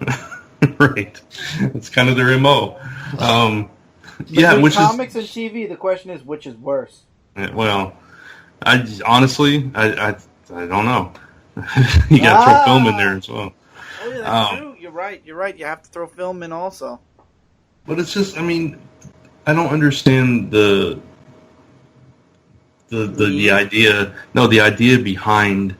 Right. It's kind of their MO.
Between
which
comics and TV, the question is, which is worse?
well, I honestly, I don't know. You got to throw film in there as well.
Oh, yeah, that's true. You're right. You have to throw film in also.
But it's just, I mean, I don't understand the idea. No, the idea behind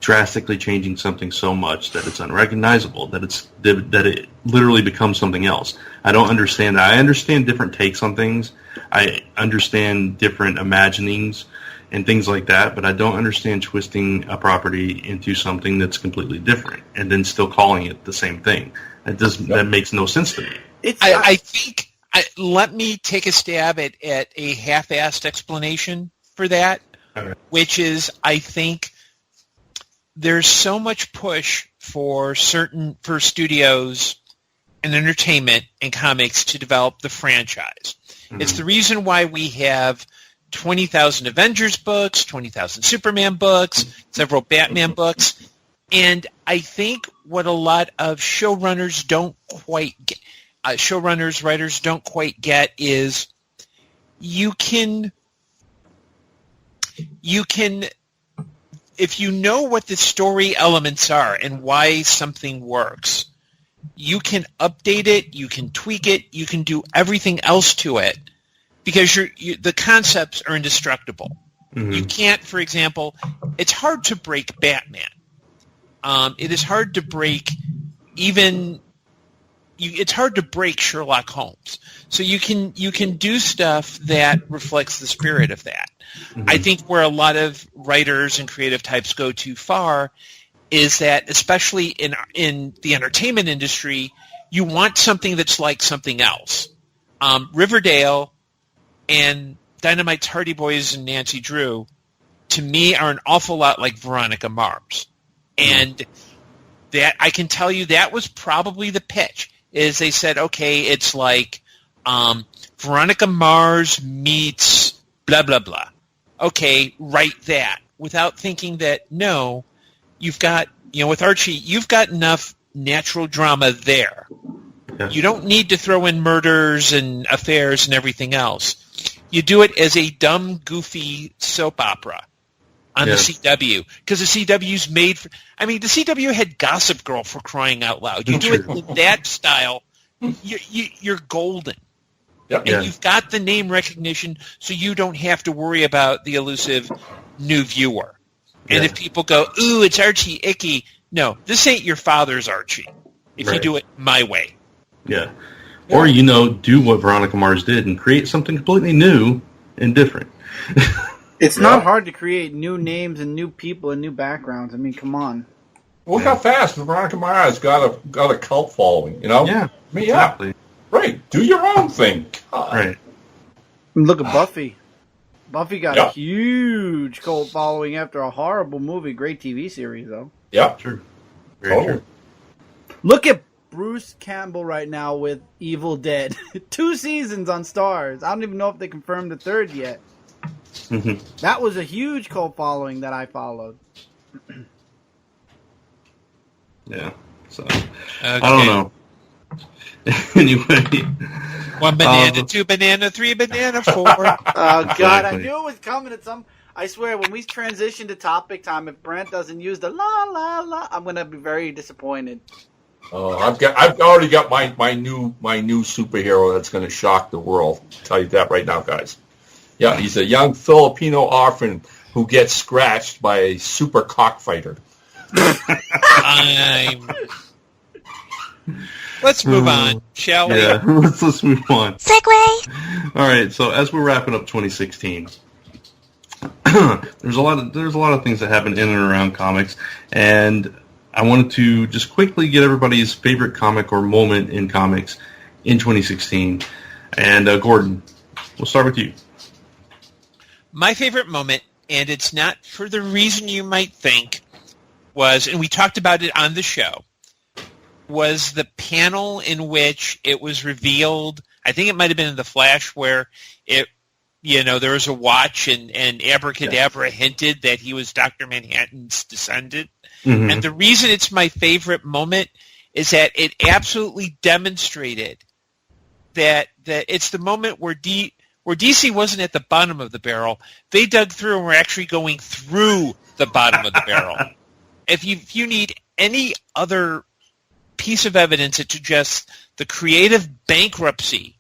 drastically changing something so much that it's unrecognizable, that it literally becomes something else. I don't understand that. I understand different takes on things. I understand different imaginings and things like that, but I don't understand twisting a property into something that's completely different and then still calling it the same thing. That makes no sense to me.
I think, let me take a stab at a half-assed explanation for that, which is, I think there's so much push for studios and entertainment and comics to develop the franchise. Mm-hmm. It's the reason why we have 20,000 Avengers books, 20,000 Superman books, several Batman books, and I think what a lot of showrunners don't quite get, writers don't quite get is you can, if you know what the story elements are and why something works, you can update it, you can tweak it, you can do everything else to it because the concepts are indestructible. Mm-hmm. You can't, for example, it's hard to break Batman. It is hard to break it's hard to break Sherlock Holmes. So you can do stuff that reflects the spirit of that. Mm-hmm. I think where a lot of writers and creative types go too far is that, especially in the entertainment industry, you want something that's like something else. Riverdale and Dynamite's Hardy Boys and Nancy Drew, to me, are an awful lot like Veronica Mars. And that I can tell you that was probably the pitch, is they said, okay, it's like Veronica Mars meets blah, blah, blah. Okay, write that. Without thinking that, no, you've got, with Archie, you've got enough natural drama there. Yeah. You don't need to throw in murders and affairs and everything else. You do it as a dumb, goofy soap opera on the CW, because the CW's made for, the CW had Gossip Girl, for crying out loud. You do it in that style, you're golden. Yep. And you've got the name recognition, so you don't have to worry about the elusive new viewer. And if people go, ooh, it's Archie icky, no, this ain't your father's Archie if you do it my way.
Yeah. Or, do what Veronica Mars did and create something completely new and different.
It's not hard to create new names and new people and new backgrounds. Come on.
Look how fast Veronica Mars got a cult following,
Yeah, exactly.
Right. Do your own thing. God.
Right.
Look at Buffy. Buffy got a huge cult following after a horrible movie. Great TV series, though.
Yeah.
True. Very true.
Look at Bruce Campbell right now with Evil Dead. 2 seasons on Starz. I don't even know if they confirmed the 3rd yet. Mm-hmm. That was a huge cult following that I followed.
Yeah. So, I don't know. Anyway.
1 banana, 2 banana, 3 banana, 4.
Oh, God. I knew it was coming at some... I swear, when we transition to topic time, if Brent doesn't use the la, la, la, I'm going to be very disappointed.
Oh, I've already got my new superhero that's going to shock the world. I'll tell you that right now, guys. Yeah, he's a young Filipino orphan who gets scratched by a super cockfighter.
Let's move on, shall we?
Yeah, let's move on.
Segway.
All right, so as we're wrapping up 2016, there's a lot of things that happen in and around comics, and I wanted to just quickly get everybody's favorite comic or moment in comics in 2016. And Gordon, we'll start with you.
My favorite moment, and it's not for the reason you might think, was, and we talked about it on the show, was the panel in which it was revealed, I think it might have been in The Flash, where there was a watch and Abracadabra hinted that he was Dr. Manhattan's descendant. Mm-hmm. And the reason it's my favorite moment is that it absolutely demonstrated that it's the moment where DC wasn't at the bottom of the barrel. They dug through and were actually going through the bottom of the barrel. If you need any other piece of evidence that suggests the creative bankruptcy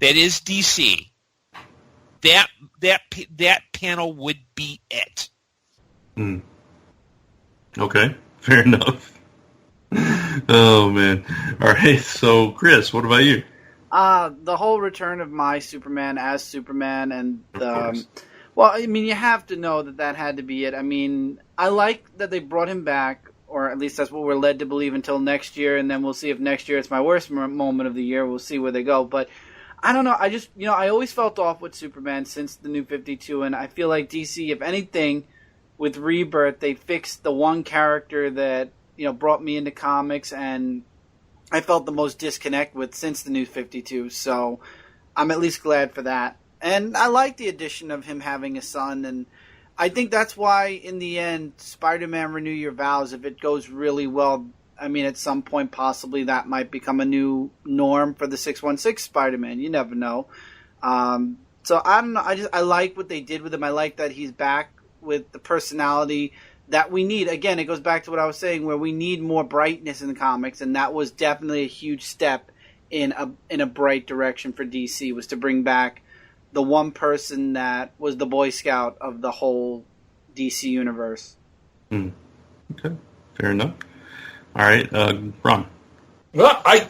that is DC, that panel would be it.
Okay, fair enough. Oh man! All right, so Chris, what about you?
The whole return of my Superman as Superman, and well, I mean, you have to know that had to be it. I mean, I like that they brought him back, or at least that's what we're led to believe until next year, and then we'll see if next year it's my worst moment of the year. We'll see where they go, but I don't know. I just, I always felt off with Superman since the New 52, and I feel like DC, if anything, with Rebirth, they fixed the one character that, brought me into comics, and I felt the most disconnect with since the New 52, so I'm at least glad for that. And I like the addition of him having a son, and I think that's why, in the end, Spider-Man Renew Your Vows, if it goes really well, I mean, at some point, possibly that might become a new norm for the 616 Spider-Man. You never know. So, I don't know. I like what they did with him. I like that he's back with the personality that we need. Again, it goes back to what I was saying, where we need more brightness in the comics, and that was definitely a huge step in a bright direction for DC, was to bring back the one person that was the Boy Scout of the whole DC universe.
Okay, fair enough. All right, Ron.
Well, I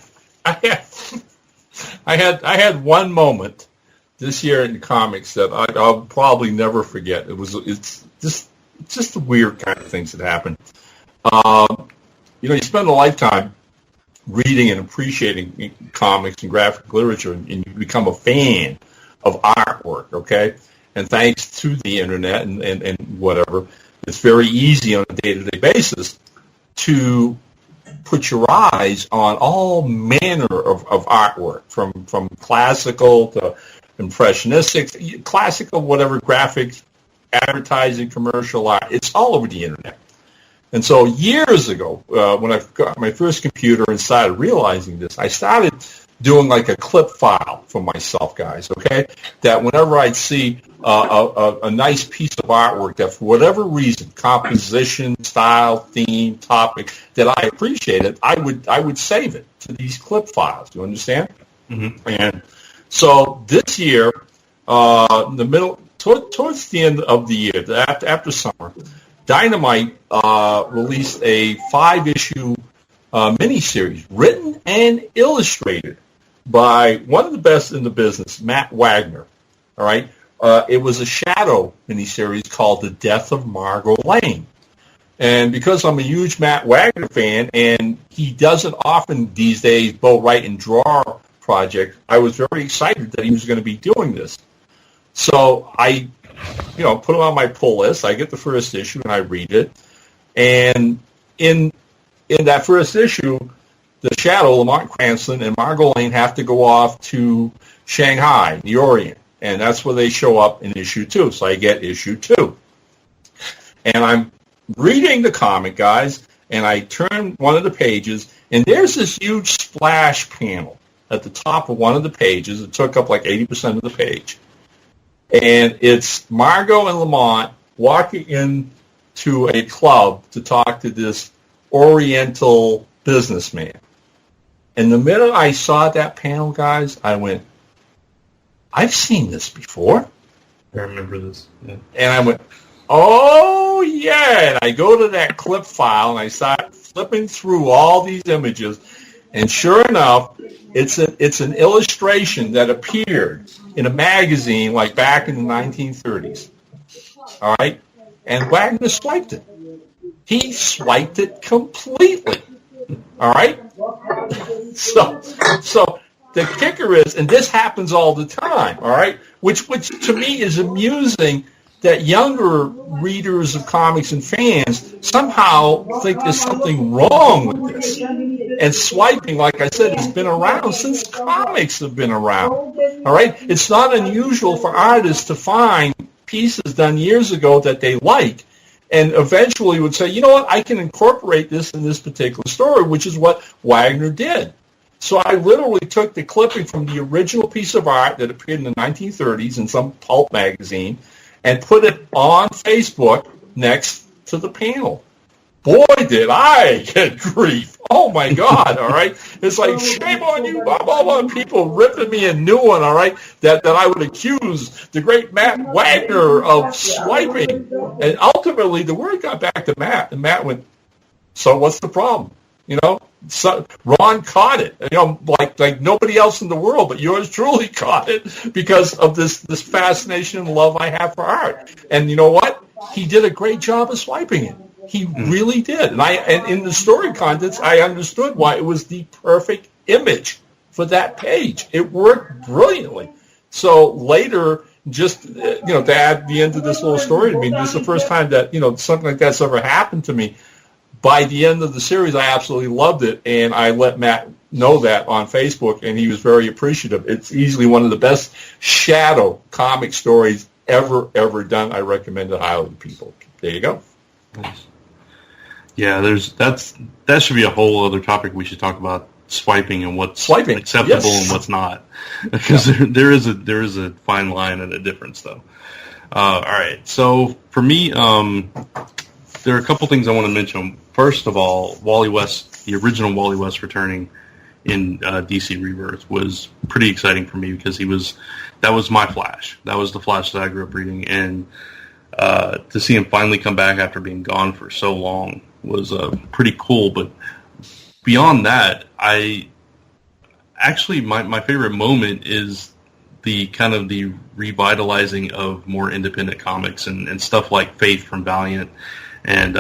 had one moment this year in the comics that I'll probably never forget. It's just the weird kind of things that happen. You spend a lifetime reading and appreciating comics and graphic literature, and you become a fan of artwork, okay? And thanks to the internet and whatever, it's very easy on a day-to-day basis to put your eyes on all manner of artwork, from classical to impressionistic, classical, whatever, graphics, advertising, commercial art. It's all over the internet. And so years ago, when I got my first computer and started realizing this, I started doing like a clip file for myself, guys, okay? That whenever I'd see a nice piece of artwork that for whatever reason, composition, style, theme, topic, that I appreciated, I would save it to these clip files. You understand? Mm-hmm. And so this year, the middle, towards the end of the year, after summer, Dynamite released a 5-issue miniseries written and illustrated by one of the best in the business, Matt Wagner. All right, it was a Shadow miniseries called The Death of Margot Lane. And because I'm a huge Matt Wagner fan, and he doesn't often these days both write and draw projects, I was very excited that he was going to be doing this. So I, put him on my pull list. I get the first issue and I read it. And in that first issue, the Shadow, Lamont Cranston, and Margot Lane have to go off to Shanghai, the Orient. And that's where they show up in issue 2. So I get issue 2. And I'm reading the comic, guys, and I turn one of the pages, and there's this huge splash panel at the top of one of the pages. It took up like 80% of the page. And it's Margot and Lamont walking into a club to talk to this Oriental businessman. And the minute I saw that panel, guys, I went, I've seen this before.
I remember this. Yeah.
And I went, oh, yeah. And I go to that clip file, and I start flipping through all these images. And sure enough, it's an illustration that appeared in a magazine like back in the 1930s. All right? And Wagner swiped it. He swiped it completely. All right? So the kicker is, and this happens all the time, all right, which to me is amusing, that younger readers of comics and fans somehow think there's something wrong with this. And swiping, like I said, has been around since comics have been around. All right? It's not unusual for artists to find pieces done years ago that they like and eventually would say, you know what, I can incorporate this in this particular story, which is what Wagner did. So I literally took the clipping from the original piece of art that appeared in the 1930s in some pulp magazine and put it on Facebook next to the panel. Boy, did I get grief. Oh, my God, all right? It's like, shame on you, blah, blah, blah. People ripping me a new one, all right, that I would accuse the great Matt Wagner of swiping. And ultimately, the word got back to Matt, and Matt went, so what's the problem? You know, so Ron caught it, you know, like nobody else in the world, but yours truly caught it because of this fascination and love I have for art. And you know what? He did a great job of swiping it. He really did. And in the story contents, I understood why it was the perfect image for that page. It worked brilliantly. So later, just, you know, to add the end of this little story to me, this is the first time that, you know, something like that's ever happened to me. By the end of the series, I absolutely loved it, and I let Matt know that on Facebook, and he was very appreciative. It's easily one of the best shadow comic stories ever done. I recommend it highly to people. There you go.
Nice. Yeah, that should be a whole other topic we should talk about, swiping and what's acceptable and what's not, because there is a fine line and a difference though. All right, so for me, there are a couple things I want to mention. First of all, Wally West, the original Wally West returning in DC Rebirth was pretty exciting for me because that was my Flash. That was the Flash that I grew up reading, and to see him finally come back after being gone for so long was pretty cool. But beyond that, my favorite moment is the kind of the revitalizing of more independent comics and stuff like Faith from Valiant. And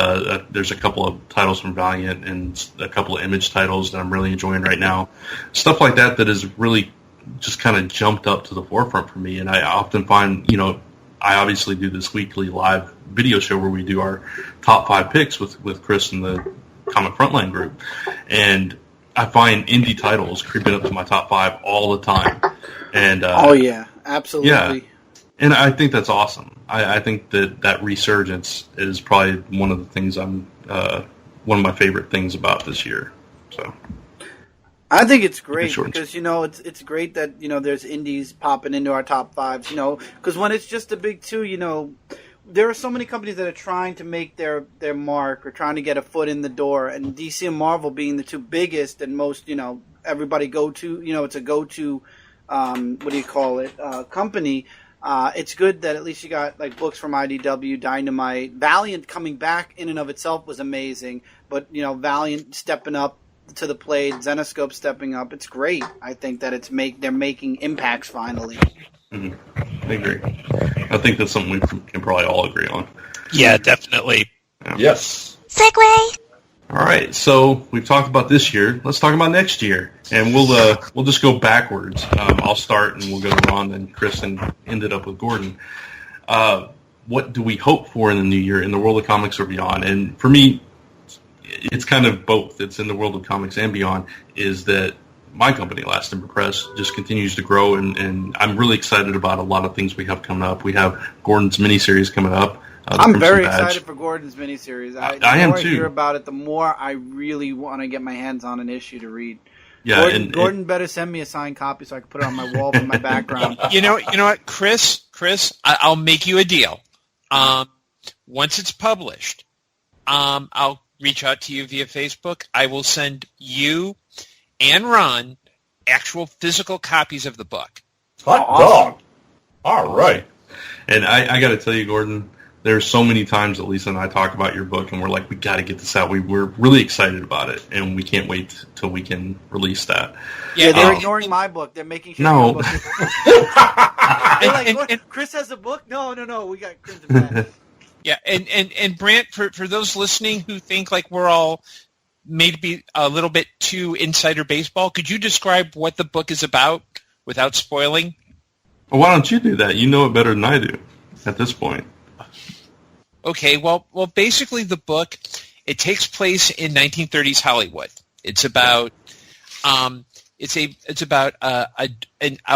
there's a couple of titles from Valiant and a couple of Image titles that I'm really enjoying right now. Stuff like that has really just kind of jumped up to the forefront for me. And I often find, you know, I obviously do this weekly live video show where we do our top 5 picks with Chris and the Comic Frontline group. And I find indie titles creeping up to my top 5 all the time. And
oh, yeah, absolutely.
Yeah. And I think that's awesome. I think that resurgence is probably one of the things one of my favorite things about this year. So
I think it's great because, you know, it's great that, you know, there's indies popping into our top 5s, you know, because when it's just the big two, you know, there are so many companies that are trying to make their mark or trying to get a foot in the door, and DC and Marvel being the two biggest and most, you know, everybody go to, you know, it's a go-to, company. It's good that at least you got like books from IDW, Dynamite, Valiant coming back in and of itself was amazing, but you know, Valiant stepping up to the plate, Zenoscope stepping up. It's great. I think that they're making impacts finally.
Mm-hmm. I agree. I think that's something we can probably all agree on.
Yeah, definitely.
Yeah.
Yes.
Segue.
All right, so we've talked about this year. Let's talk about next year, and we'll just go backwards. I'll start, and we'll go to Ron and Chris, and ended up with Gordon. What do we hope for in the new year in the world of comics or beyond? And for me, it's kind of both. It's in the world of comics and beyond. Is that my company, Last Timber Press, just continues to grow, and I'm really excited about a lot of things we have coming up. We have Gordon's miniseries coming up.
I'm very excited for Gordon's miniseries. The
I am
more
too.
I hear about it, the more I really want to get my hands on an issue to read.
Yeah,
Gordon better send me a signed copy so I can put it on my wall in my background.
You know what, Chris, I'll make you a deal. Once it's published, I'll reach out to you via Facebook. I will send you and Ron actual physical copies of the book.
Hot dog. All right.
And I got to tell you, Gordon, there's so many times that Lisa and I talk about your book, and we're like, we got to get this out. We're really excited about it, and we can't wait till we can release that.
Yeah, they're ignoring my book. They're making sure.
No.
Book is... They're like, Chris has a book? No, we got Crimson Bat.
Yeah, and Brant, for those listening who think like we're all maybe a little bit too insider baseball, could you describe what the book is about without spoiling?
Well, why don't you do that? You know it better than I do at this point.
Okay, well, basically the book, it takes place in 1930s Hollywood. It's about a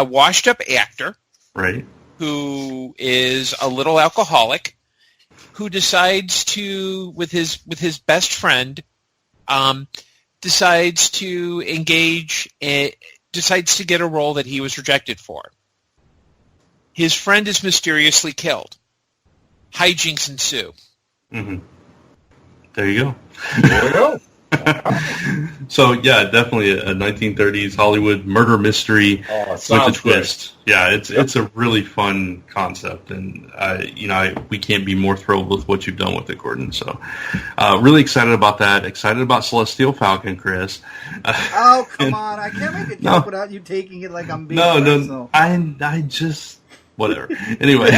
washed up actor,
right,
who is a little alcoholic, who decides to, with his best friend, decides to engage, decides to get a role that he was rejected for. His friend is mysteriously killed. Hijinks ensue.
Mm-hmm. There you go.
There we go.
So yeah, definitely a 1930s Hollywood murder mystery with a twist. Good. Yeah, it's a really fun concept, and we can't be more thrilled with what you've done with it, Gordon. So really excited about that. Excited about Celestial Falcon, Chris.
Oh come on! I can't make a joke without you taking it like I'm being personal.
I just whatever. Anyway.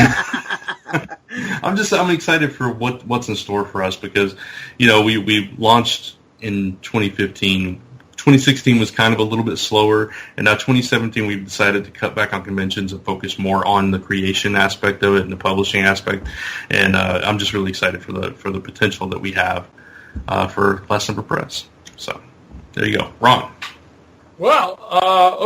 I'm excited for what's in store for us because, we launched in 2015. 2016 was kind of a little bit slower, and now 2017 we've decided to cut back on conventions and focus more on the creation aspect of it and the publishing aspect. And I'm just really excited for the potential that we have for Last Emperor Press. So there you go, Ron.
Well,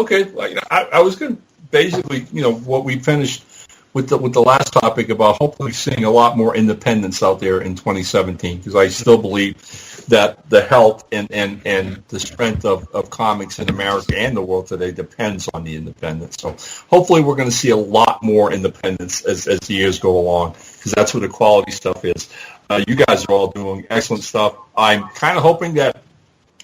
okay. I was going to basically, what we finished with the last topic about hopefully seeing a lot more independence out there in 2017, because I still believe that the health and the strength of comics in America and the world today depends on the independence. So hopefully we're going to see a lot more independence as the years go along, because that's where the quality stuff is. You guys are all doing excellent stuff. I'm kind of hoping that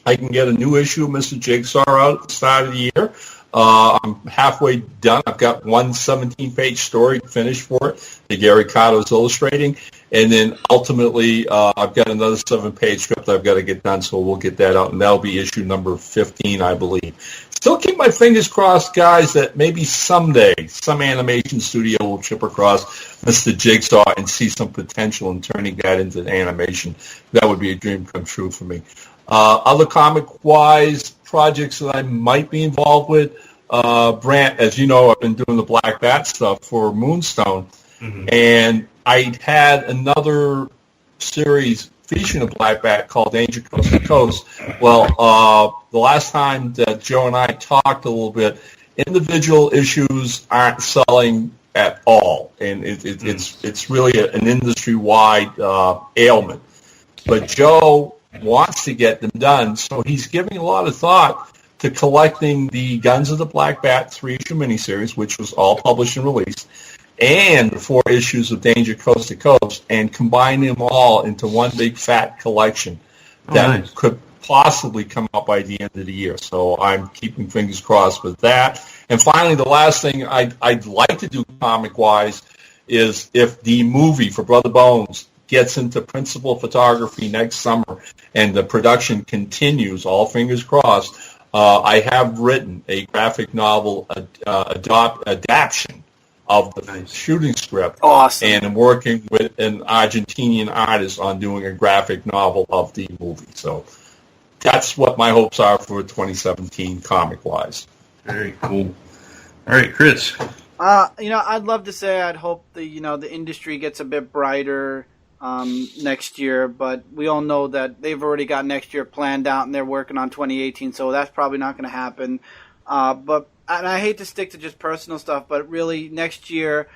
I can get a new issue of Mr. Jigsaw out at the start of the year. I'm halfway done. I've got one 17-page story finished for it that Gary Cotto's illustrating. And then ultimately, I've got another 7-page script I've got to get done, so we'll get that out. And that'll be issue number 15, I believe. Still keep my fingers crossed, guys, that maybe someday some animation studio will chip across Mr. Jigsaw and see some potential in turning that into animation. That would be a dream come true for me. Other comic-wise projects that I might be involved with, Brant, as you know, I've been doing the Black Bat stuff for Moonstone, and I had another series featuring a Black Bat called Danger Coast to Coast. Well, the last time that Joe and I talked a little bit, individual issues aren't selling at all, and it's really an industry-wide ailment. But Joe wants to get them done, so he's giving a lot of thought to collecting the Guns of the Black Bat 3-issue miniseries, which was all published and released, and the 4 issues of Danger Coast to Coast, and combining them all into one big fat collection that could possibly come out by the end of the year. So I'm keeping fingers crossed with that. And finally, the last thing I'd like to do comic-wise is if the movie for Brother Bones gets into principal photography next summer and the production continues, all fingers crossed, I have written a graphic novel adaptation of the shooting script.
Awesome.
And I'm working with an Argentinian artist on doing a graphic novel of the movie. So that's what my hopes are for 2017 comic-wise.
Very cool. All right, Chris.
I'd love to say I'd hope the industry gets a bit brighter next year, but we all know that they've already got next year planned out and they're working on 2018, so that's probably not going to happen. And I hate to stick to just personal stuff, but really next year,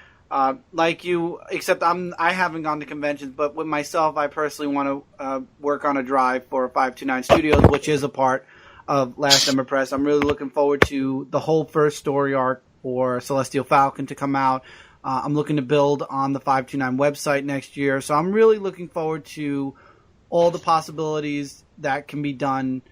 like you, except I haven't gone to conventions, but with myself, I personally want to work on a drive for 529 Studios, which is a part of Last Emperor Press. I'm really looking forward to the whole first story arc for Celestial Falcon to come out. I'm looking to build on the 529 website next year, so I'm really looking forward to all the possibilities that can be done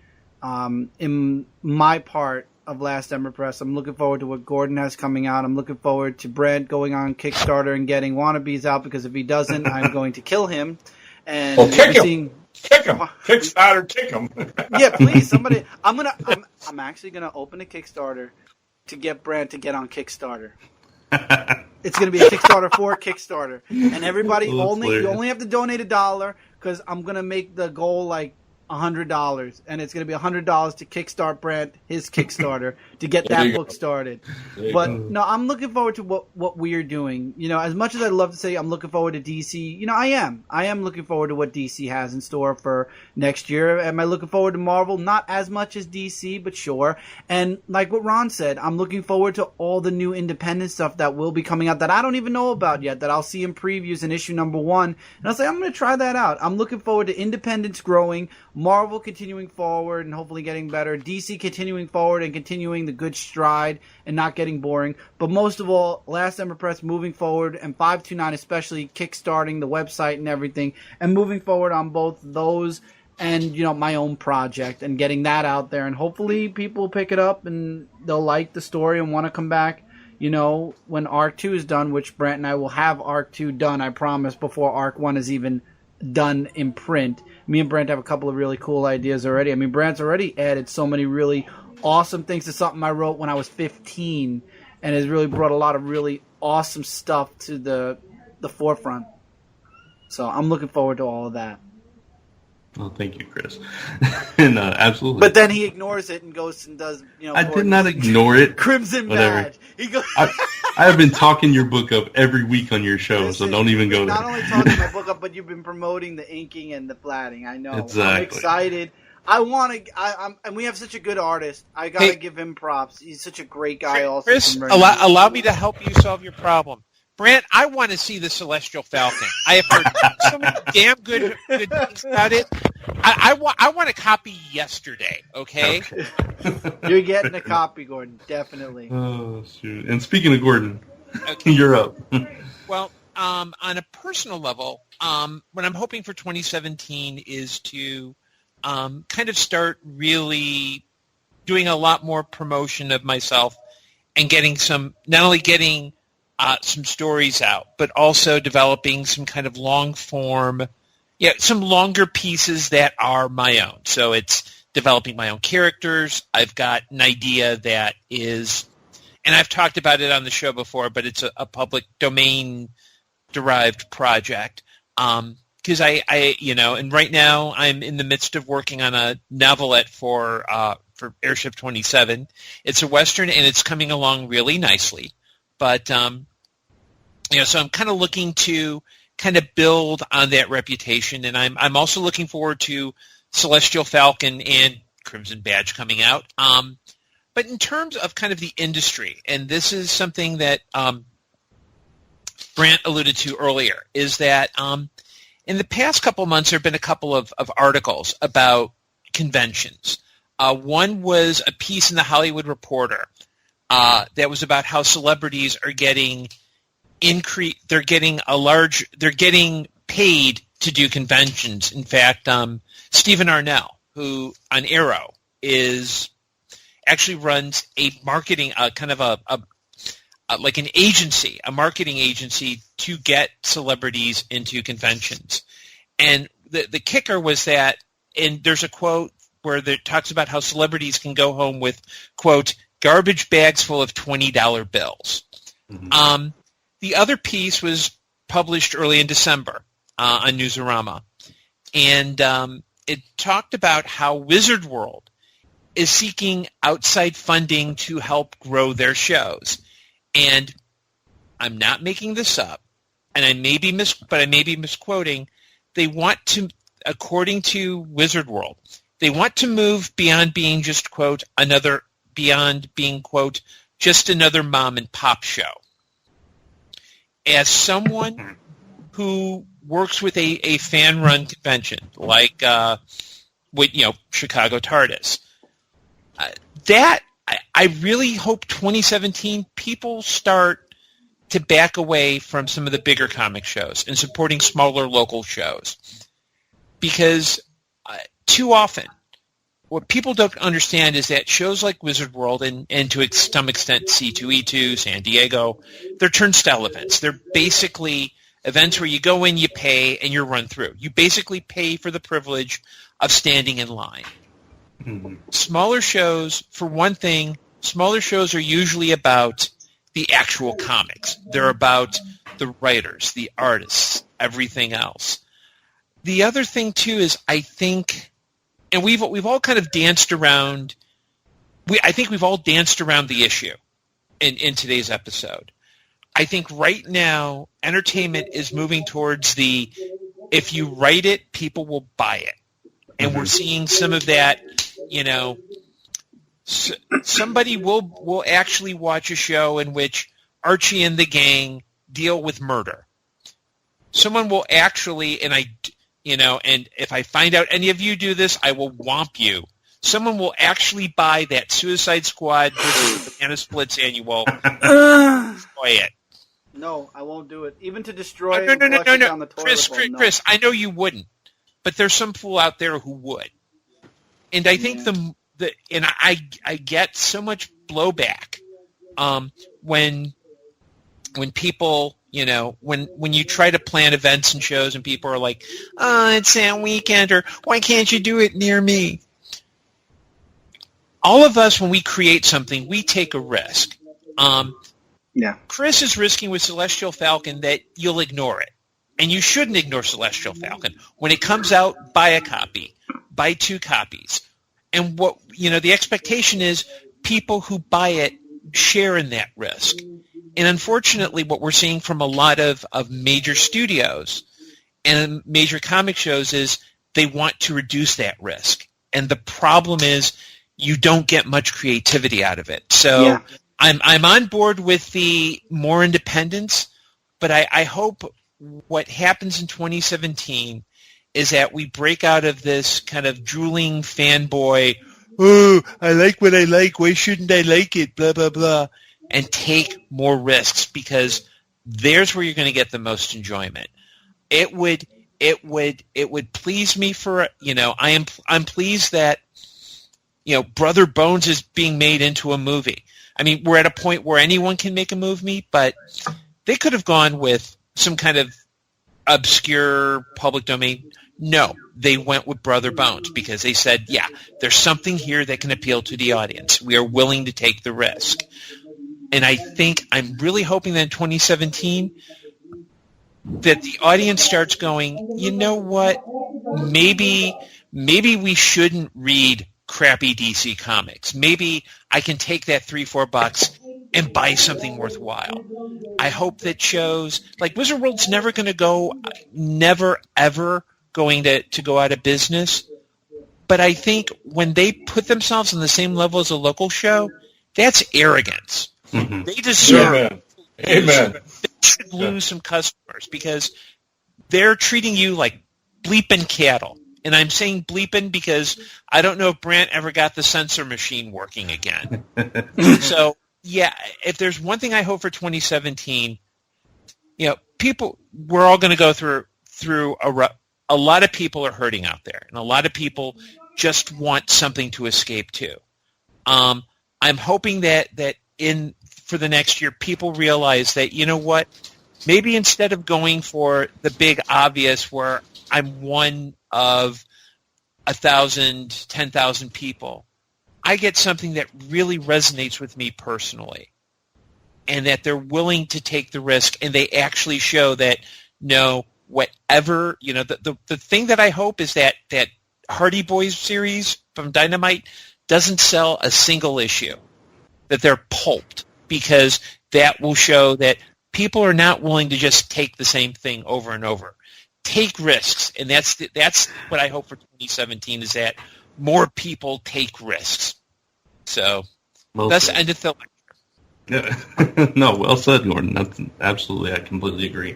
in my part of Last Emperor Press. I'm looking forward to what Gordon has coming out. I'm looking forward to Brent going on Kickstarter and getting Wannabes out, because if he doesn't, I'm going to kill him. And
kick him! Kick him! Kickstarter, kick him!
Yeah, please, somebody. I'm actually gonna open a Kickstarter to get Brent to get on Kickstarter. It's going to be a Kickstarter for Kickstarter, and everybody you only have to donate $1 because I'm going to make the goal like $100, and it's going to be $100 to kickstart Brent his Kickstarter to get that book started. But no, I'm looking forward to what we are doing. You know, as much as I'd love to say I'm looking forward to DC, you know, I am looking forward to what DC has in store for next year. Am I looking forward to Marvel? Not as much as DC, but sure. And like what Ron said, I'm looking forward to all the new independent stuff that will be coming out that I don't even know about yet, that I'll see in previews in issue number 1. And I'll say, I'm going to try that out. I'm looking forward to independence growing, Marvel continuing forward and hopefully getting better, DC continuing forward and continuing the good stride and not getting boring, but most of all, Last Emperor Press moving forward, and 529 especially kickstarting the website and everything, and moving forward on both those and, you know, my own project and getting that out there, and hopefully people will pick it up and they'll like the story and want to come back, you know, when Arc 2 is done, which Brent and I will have Arc 2 done, I promise, before Arc 1 is even done in print. Me and Brent have a couple of really cool ideas already. I mean, Brent's already added so many really awesome things to something I wrote when I was 15, and has really brought a lot of really awesome stuff to the forefront. So I'm looking forward to all of that.
Well, thank you, Chris. And absolutely.
But then he ignores it and goes and does, you know.
I did not ignore it.
Crimson Badge. He goes.
I have been talking your book up every week on your show, so don't even go there.
Not only talking my book up, but you've been promoting the inking and the flatting. I know.
Exactly.
I'm excited. I want to. And we have such a good artist. I gotta give him props. He's such a great guy. Also,
Chris, allow me to help you solve your problem. Brant, I want to see the Celestial Falcon. I have heard so many damn good things about it. I want a copy yesterday, okay?
You're getting a copy, Gordon, definitely.
Oh, shoot. And speaking of Gordon, you're up.
Well, on a personal level, what I'm hoping for 2017 is to kind of start really doing a lot more promotion of myself and getting not only getting some stories out, but also developing some kind of long form, some longer pieces that are my own. So it's developing my own characters. I've got an idea that is, and I've talked about it on the show before, but it's a public domain derived project. Because and right now I'm in the midst of working on a novelette for Airship 27. It's a Western and it's coming along really nicely. But, so I'm kind of looking to kind of build on that reputation, and I'm also looking forward to Celestial Falcon and Crimson Badge coming out. But in terms of kind of the industry, and this is something that Brant alluded to earlier, is that in the past couple of months there have been a couple of articles about conventions. One was a piece in the Hollywood Reporter that was about how celebrities are getting they're getting paid to do conventions. In fact, Stephen Arnell, who on Arrow actually runs a marketing kind of like an agency, a marketing agency to get celebrities into conventions. And the kicker was that, and there's a quote where it talks about how celebrities can go home with, quote, garbage bags full of $20 bills. Mm-hmm. The other piece was published early in December on Newsarama, and it talked about how Wizard World is seeking outside funding to help grow their shows. And I'm not making this up, and I may be misquoting. They want to, according to Wizard World, they want to move beyond being just, quote, beyond being, quote, just another mom and pop show. As someone who works with a fan-run convention like with Chicago TARDIS, that I really hope 2017 people start to back away from some of the bigger comic shows and supporting smaller local shows, because too often what people don't understand is that shows like Wizard World and to some extent C2E2, San Diego, they're turnstile events. They're basically events where you go in, you pay, and you're run through. You basically pay for the privilege of standing in line. Mm-hmm. Smaller shows, for one thing, smaller shows are usually about the actual comics. They're about the writers, the artists, everything else. The other thing, too, is I think and we've all kind of danced around. I think we've all danced around the issue in today's episode. I think right now entertainment is moving towards the if you write it, people will buy it, and we're seeing some of that. Somebody will actually watch a show in which Archie and the gang deal with murder. Someone will actually, and if I find out any of you do this, I will whomp you. Someone will actually buy that Suicide Squad versus Banana Splits annual and destroy it.
No, I won't do it. Even to destroy
No.
it and flush it down the toilet bowl, no.
Chris, I know you wouldn't, but there's some fool out there who would. And I think I get so much blowback when people, when you try to plan events and shows and people are like, oh, it's that weekend, or why can't you do it near me? All of us, when we create something, we take a risk. Chris is risking with Celestial Falcon that you'll ignore it. And you shouldn't ignore Celestial Falcon. When it comes out, buy a copy. Buy 2 copies. And what the expectation is people who buy it share in that risk. And unfortunately, what we're seeing from a lot of major studios and major comic shows is they want to reduce that risk. And the problem is you don't get much creativity out of it. So I'm on board with the more independence, but I hope what happens in 2017 is that we break out of this kind of drooling fanboy, oh, I like what I like, why shouldn't I like it, blah, blah, blah, and take more risks, because there's where you're going to get the most enjoyment. It would please me for, I'm pleased that, Brother Bones is being made into a movie. I mean, we're at a point where anyone can make a movie, but they could have gone with some kind of obscure public domain. No, they went with Brother Bones because they said, yeah, there's something here that can appeal to the audience. We are willing to take the risk. And I'm really hoping that in 2017 that the audience starts going, you know what, maybe we shouldn't read crappy DC comics. Maybe I can take that $3-4 and buy something worthwhile. I hope that shows like Wizard World's never ever going to go out of business. But I think when they put themselves on the same level as a local show, that's arrogance. Mm-hmm. They deserve.
Amen.
They should lose some customers because they're treating you like bleeping cattle. And I'm saying bleeping because I don't know if Brant ever got the censor machine working again. So, yeah, if there's one thing I hope for 2017, people, we're all going to go through a lot of people are hurting out there, and a lot of people just want something to escape to. I'm hoping that for the next year, people realize that, you know what, maybe instead of going for the big obvious where I'm one of 1,000, 10,000 people, I get something that really resonates with me personally, and that they're willing to take the risk, and they actually show that, no, whatever, the thing that I hope is that Hardy Boys series from Dynamite doesn't sell a single issue, that they're pulped, because that will show that people are not willing to just take the same thing over and over. Take risks, and that's what I hope for 2017 is that more people take risks. So that's the end of the lecture.
Yeah. No, well said, Gordon. That's absolutely, I completely agree.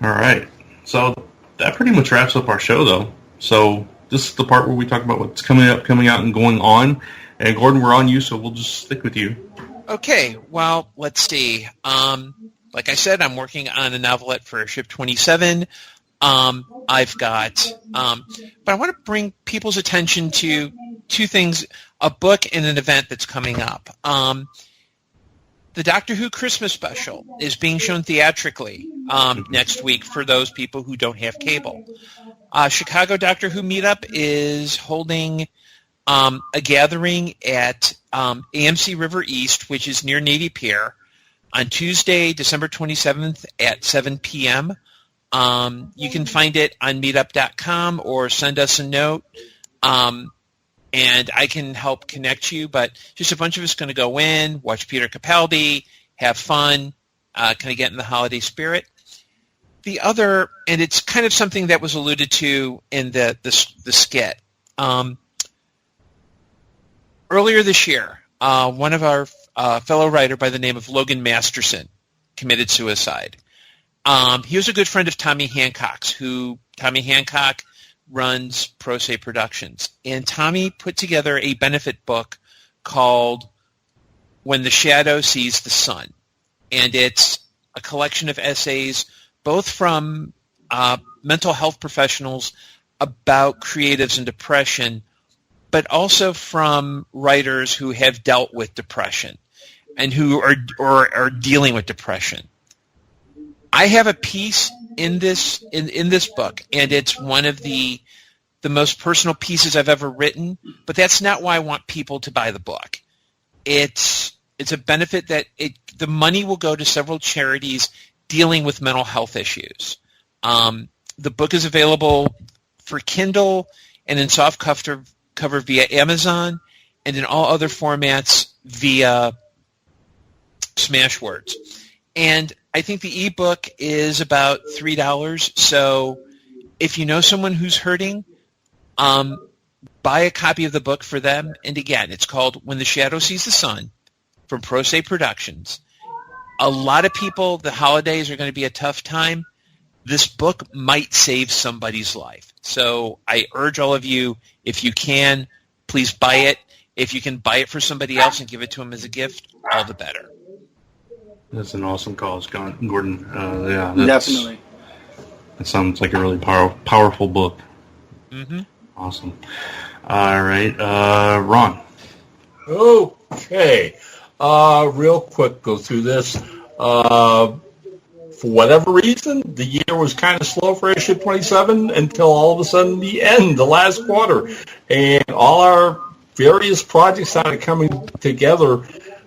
All right. So that pretty much wraps up our show, though. So this is the part where we talk about what's coming up, coming out, and going on. And Gordon, we're on you, so we'll just stick with you.
Okay. Well, let's see. Like I said, I'm working on a novelette for Ship 27. I've got, but I want to bring people's attention to two things: a book and an event that's coming up. The Doctor Who Christmas special is being shown theatrically next week for those people who don't have cable. Chicago Doctor Who Meetup is holding a gathering at AMC River East, which is near Navy Pier, on Tuesday, December 27th at 7 p.m. You can find it on meetup.com or send us a note, and I can help connect you. But just a bunch of us going to go in, watch Peter Capaldi, have fun, kind of get in the holiday spirit. The other, and it's kind of something that was alluded to in the skit. Earlier this year, one of our fellow writer by the name of Logan Masterson committed suicide. He was a good friend of Tommy Hancock's, who Tommy Hancock runs Pro Se Productions. And Tommy put together a benefit book called When the Shadow Sees the Sun. And it's a collection of essays, both from mental health professionals about creatives and depression, but also from writers who have dealt with depression and who are dealing with depression. I have a piece in this book, and it's one of the most personal pieces I've ever written, but that's not why I want people to buy the book. It's a benefit that the money will go to several charities dealing with mental health issues. The book is available for Kindle and in soft cover via Amazon, and in all other formats via Smashwords. And I think the ebook is about $3. So if you know someone who's hurting, buy a copy of the book for them. And again, it's called When the Shadow Sees the Sun from Pro Se Productions. A lot of people, the holidays are going to be a tough time. This book might save somebody's life. So I urge all of you, if you can, please buy it. If you can buy it for somebody else and give it to them as a gift, all the better.
That's an awesome cause, Gordon.
Definitely.
That sounds like a really powerful book.
Mm-hmm.
Awesome. All right, Ron.
Okay. Real quick, go through this. For whatever reason, the year was kind of slow for issue 27 until all of a sudden the last quarter. And all our various projects started coming together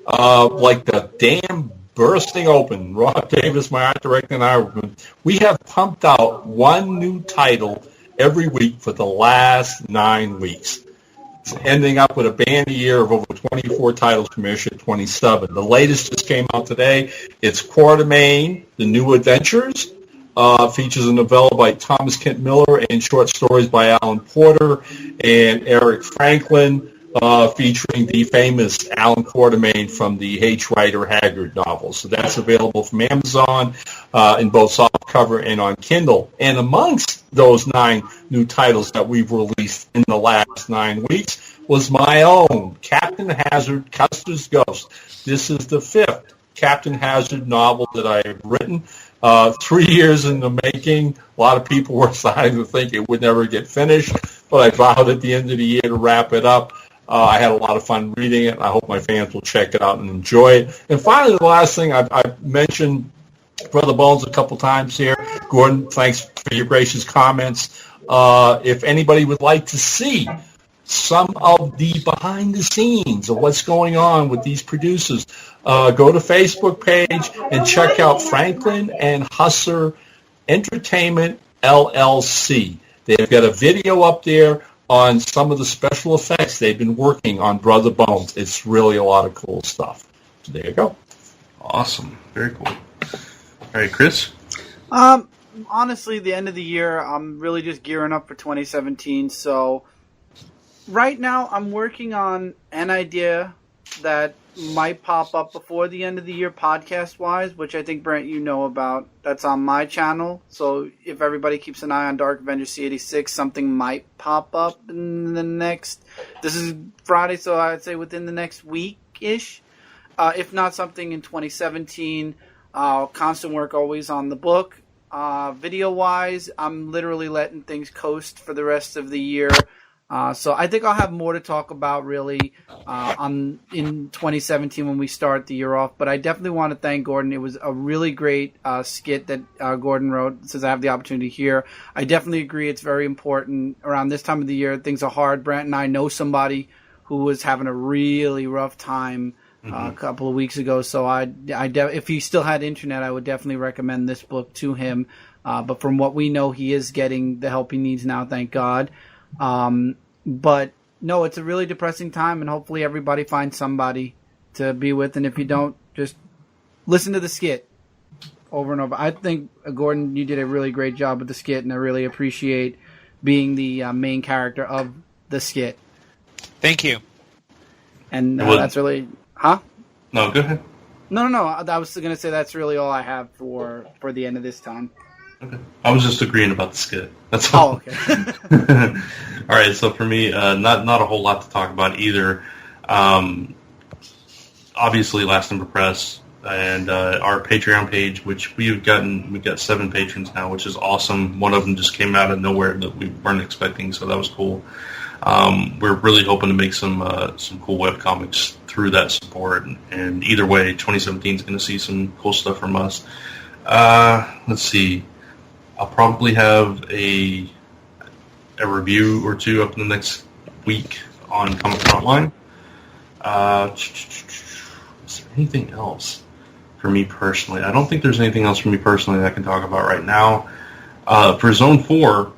like the dam bursting open. Rob Davis, my art director, and I, we have pumped out one new title every week for the last 9 weeks. It's ending up with a banner year of over 24 titles from issue 27. The latest just came out today. It's Quartermain, The New Adventures. Features a novella by Thomas Kent Miller and short stories by Alan Porter and Eric Franklin, featuring the famous Alan Quartermain from the H. Rider Haggard novels. So that's available from Amazon in both softcover and on Kindle. And amongst those 9 new titles that we've released in the last 9 weeks was my own, Captain Hazard, Custer's Ghost. This is the 5th Captain Hazard novel that I have written. 3 years in the making. A lot of people were starting to think it would never get finished, but I vowed at the end of the year to wrap it up. I had a lot of fun reading it. I hope my fans will check it out and enjoy it. And finally, the last thing I've mentioned Brother Bones a couple times here. Gordon, thanks for your gracious comments. If anybody would like to see some of the behind the scenes of what's going on with these producers, go to Facebook page and check out Franklin and Husser Entertainment LLC. They've got a video up there on some of the special effects they've been working on Brother Bones. It's really a lot of cool stuff. So there you go.
Awesome. Very cool. All right, Chris?
Honestly, the end of the year, I'm really just gearing up for 2017. So right now, I'm working on an idea that might pop up before the end of the year podcast-wise, which I think, Brent, you know about. That's on my channel. So if everybody keeps an eye on Dark Avenger C86, something might pop up in the next... This is Friday, so I'd say within the next week-ish. If not something in 2017, constant work always on the book. Video-wise, I'm literally letting things coast for the rest of the year. So I think I'll have more to talk about really in 2017 when we start the year off. But I definitely want to thank Gordon. It was a really great skit that Gordon wrote, since I have the opportunity here. I definitely agree it's very important. Around this time of the year, things are hard. Brant and I know somebody who was having a really rough time a couple of weeks ago. So if he still had internet, I would definitely recommend this book to him. But from what we know, he is getting the help he needs now, thank God. But no, it's a really depressing time, and hopefully everybody finds somebody to be with. And if you don't, just listen to the skit over and over. I think, Gordon, you did a really great job with the skit, and I really appreciate being the main character of the skit.
Thank you.
And that's really... Huh?
No, go ahead.
No. I was going to say that's really all I have for the end of this time.
Okay. I was just agreeing about the skit. That's all.
Oh, okay.
All right, so for me, not a whole lot to talk about either. Obviously, Last Number Press and our Patreon page, which we've got 7 patrons now, which is awesome. One of them just came out of nowhere that we weren't expecting, so that was cool. We're really hoping to make some cool webcomics through that support, and either way, 2017 is going to see some cool stuff from us. Let's see. I'll probably have a review or two up in the next week on Comic Frontline. Is there anything else for me personally? I don't think there's anything else for me personally that I can talk about right now. For Zone 4,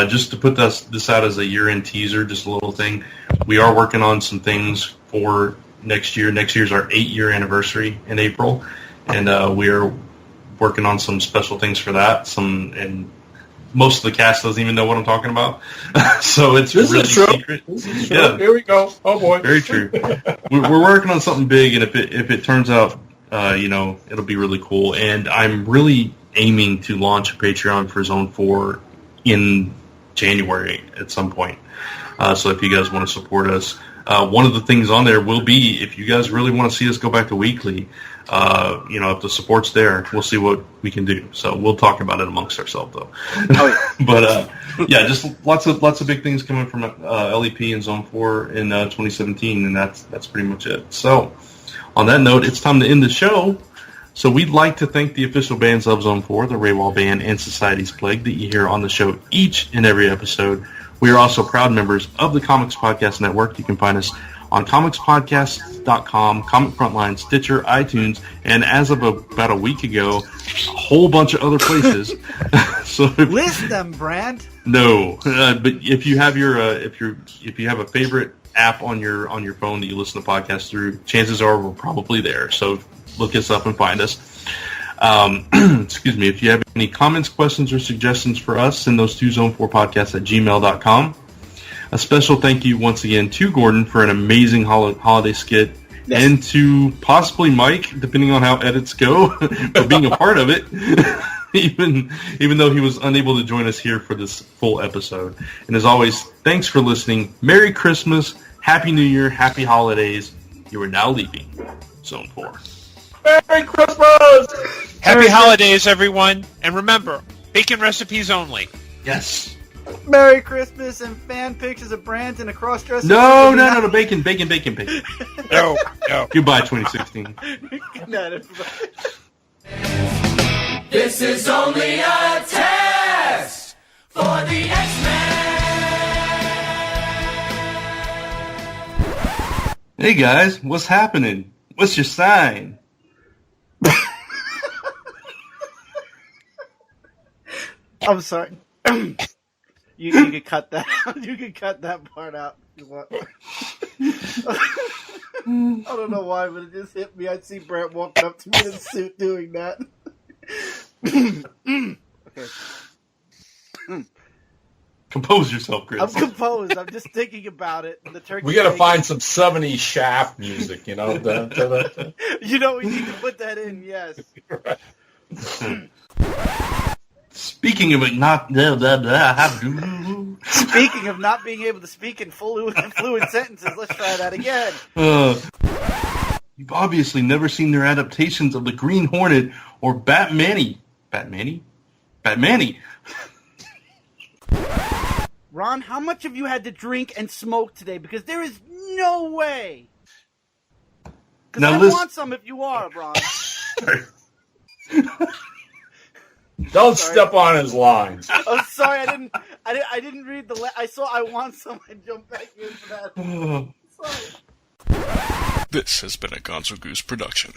just to put this out as a year-end teaser, just a little thing, we are working on some things for next year. Next year's our 8-year anniversary in April, and we are working on some special things for that. And most of the cast doesn't even know what I'm talking about, so it's really secret.
Yeah, here we go. Oh boy,
very true. We're working on something big, and if it turns out, it'll be really cool. And I'm really aiming to launch a Patreon for Zone 4 in January at some point. So if you guys want to support us, one of the things on there will be, if you guys really want to see us go back to weekly, if the support's there, we'll see what we can do. So we'll talk about it amongst ourselves, though. Oh, yeah. But just lots of big things coming from LEP and Zone 4 in 2017, and that's pretty much it. So on that note, it's time to end the show. So we'd like to thank the official bands of Zone 4, the Raywall Band and Society's Plague, that you hear on the show each and every episode. We are also proud members of the Comics Podcast Network. You can find us on comicspodcast.com, Comic Frontline, Stitcher, iTunes, and as of about a week ago, a whole bunch of other places. So
list them, Brand.
No, but if you have if you have a favorite app on your phone that you listen to podcasts through, chances are we're probably there. So look us up and find us. Excuse me. If you have any comments, questions, or suggestions for us, send those to zone4podcast@gmail.com. A special thank you once again to Gordon for an amazing holiday skit, yes, and to possibly Mike, depending on how edits go, for being a part of it, even though he was unable to join us here for this full episode. And as always, thanks for listening. Merry Christmas, Happy New Year, Happy Holidays. You are now leaving Zone 4.
Merry Christmas!
Happy holidays, everyone. And remember, bacon recipes only.
Yes.
Merry Christmas and fan pictures of Brand in a cross-dressing.
No, bacon.
No.
Goodbye, 2016.
Good night, everybody.
This is only a test for the X-Men.
Hey guys, what's happening? What's your sign?
I'm sorry. You could cut that out. You could cut that part out. I don't know why, but it just hit me. I'd see Brent walking up to me in a suit doing that. Okay.
Compose yourself, Chris.
I'm composed. I'm just thinking about it. The turkey.
We got to find some 70s Shaft music, you know.
You know, we need to put that in. Yes.
Speaking of not
being able to speak in fluid sentences, let's try that again.
You've obviously never seen their adaptations of the Green Hornet or Batman.
Ron, how much have you had to drink and smoke today? Because there is no way. Because I want some if you are, Ron.
Don't step on his lines.
Oh, sorry, I didn't read the. I saw I want some. I jumped back into that. Sorry.
This has been a Gonzo Goose production.